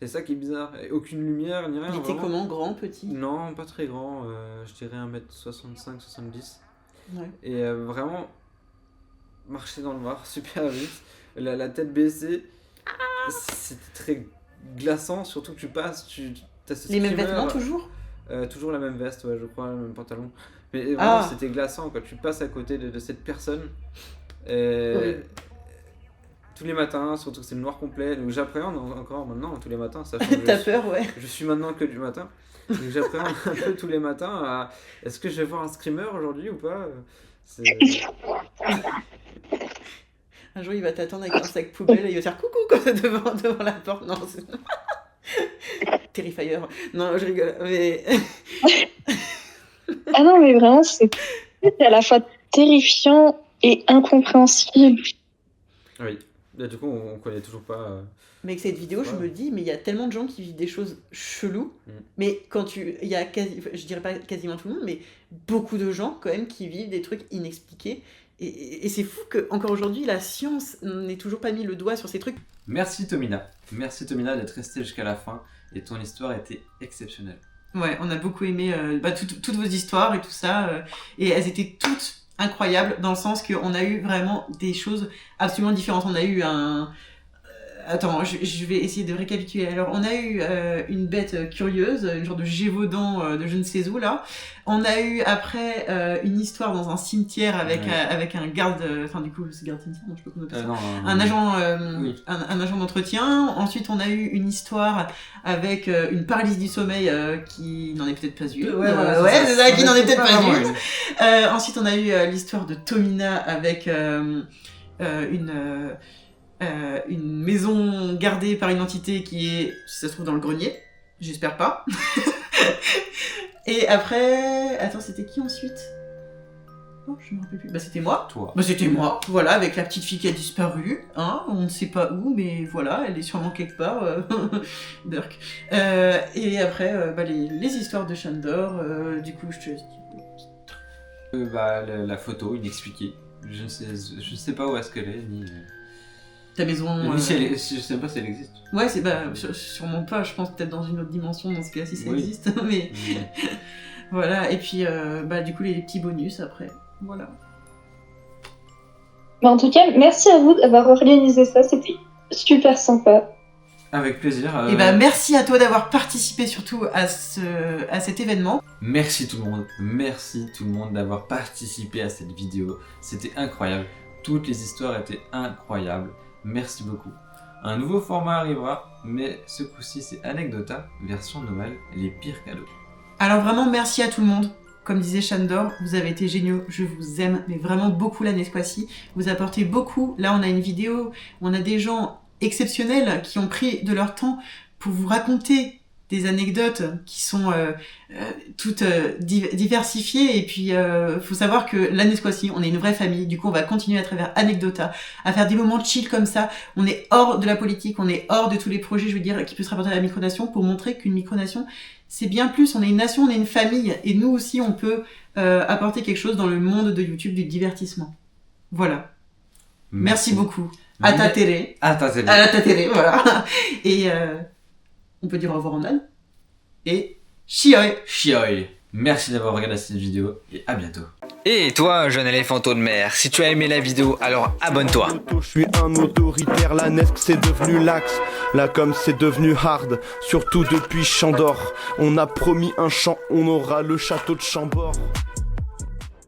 C'est ça qui est bizarre, et aucune lumière ni rien. Il était comment, grand, petit? Non, pas très grand, je dirais 1m65-70. Ouais. Et vraiment, marcher dans le noir super vite, la tête baissée, c'était très glaçant, surtout que tu passes, t'as ce Les mêmes screamer, vêtements toujours? Toujours la même veste, ouais, je crois, le même pantalon. Mais vraiment, c'était glaçant quand tu passes à côté de cette personne. Oui. Tous les matins, surtout que c'est le noir complet, donc j'appréhende encore maintenant tous les matins, sachant que T'as peur, ouais. je suis maintenant que du matin, donc j'appréhende un peu tous les matins à est-ce que je vais voir un screamer aujourd'hui ou pas. Un jour il va t'attendre avec un sac poubelle et il va faire coucou comme ça devant la porte. Non, c'est... Terrifier. Non, je rigole, mais... Ah non, mais vraiment, c'est à la fois terrifiant et incompréhensible. Oui, là, du coup, on connaît toujours pas... Mais avec cette vidéo, je me dis, mais il y a tellement de gens qui vivent des choses cheloues, mais quand il y a je dirais pas quasiment tout le monde, mais beaucoup de gens quand même qui vivent des trucs inexpliqués. Et c'est fou qu'encore aujourd'hui, la science n'ait toujours pas mis le doigt sur ces trucs. Merci Tomina d'être restée jusqu'à la fin, et ton histoire était exceptionnelle. Ouais, on a beaucoup aimé toutes vos histoires et tout ça, et elles étaient toutes incroyables dans le sens qu'on a eu vraiment des choses absolument différentes. On a eu un... Attends, je vais essayer de récapituler. Alors, on a eu une bête curieuse, une genre de Gévaudan de je ne sais où, là. On a eu, après, une histoire dans un cimetière avec un garde... Enfin, du coup, c'est garde cimetière, non, je peux qu'on appelle ça. Un agent, un agent d'entretien. Ensuite, on a eu une histoire avec une paralysie du sommeil qui n'en est peut-être pas une. C'est ça, qui n'en est peut-être pas une. Ensuite, on a eu l'histoire de Tomina avec une maison gardée par une entité qui est, si ça se trouve, dans le grenier. J'espère pas. Et après... Attends, c'était qui ensuite? Oh, je me rappelle plus. Bah, c'était moi. Toi. Bah, c'était moi. Voilà, avec la petite fille qui a disparu. Hein, on ne sait pas où, mais voilà, elle est sûrement quelque part. Burk. Et après, les histoires de Shandor. Du coup, je te dis... la photo inexpliquée. Je ne sais pas où est-ce qu'elle est, ni... Ta maison... je sais pas si elle existe. Ouais, c'est sûrement pas, je pense peut-être dans une autre dimension dans ce cas-ci ça existe, mais... Voilà, et puis du coup les petits bonus après, voilà. En tout cas, merci à vous d'avoir organisé ça, c'était super sympa. Avec plaisir. Et merci à toi d'avoir participé surtout à cet événement. Merci tout le monde d'avoir participé à cette vidéo, c'était incroyable. Toutes les histoires étaient incroyables. Merci beaucoup. Un nouveau format arrivera, mais ce coup-ci c'est Anecdota, version Noël, les pires cadeaux. Alors vraiment merci à tout le monde. Comme disait Shandor, vous avez été géniaux, je vous aime, mais vraiment beaucoup l'année ci. Vous apportez beaucoup. Là on a une vidéo, on a des gens exceptionnels qui ont pris de leur temps pour vous raconter des anecdotes qui sont toutes diversifiées. Et puis, faut savoir que l'année ci, on est une vraie famille. Du coup, on va continuer à travers Anecdota, à faire des moments chill comme ça. On est hors de la politique, on est hors de tous les projets, je veux dire, qui peuvent se rapporter à la micronation pour montrer qu'une micronation, c'est bien plus. On est une nation, on est une famille. Et nous aussi, on peut apporter quelque chose dans le monde de YouTube, du divertissement. Voilà. Merci beaucoup. À ta télé. À ta télé, voilà. Et... on peut dire au revoir en âne. Et chioi. Merci d'avoir regardé cette vidéo et à bientôt. Et toi, jeune éléphanteau de mer, si tu as aimé la vidéo, alors abonne-toi. Je suis un autoritaire, la NESC c'est devenu l'axe. Là comme c'est devenu hard, surtout depuis Chandor. On a promis un champ, on aura le château de Chambord.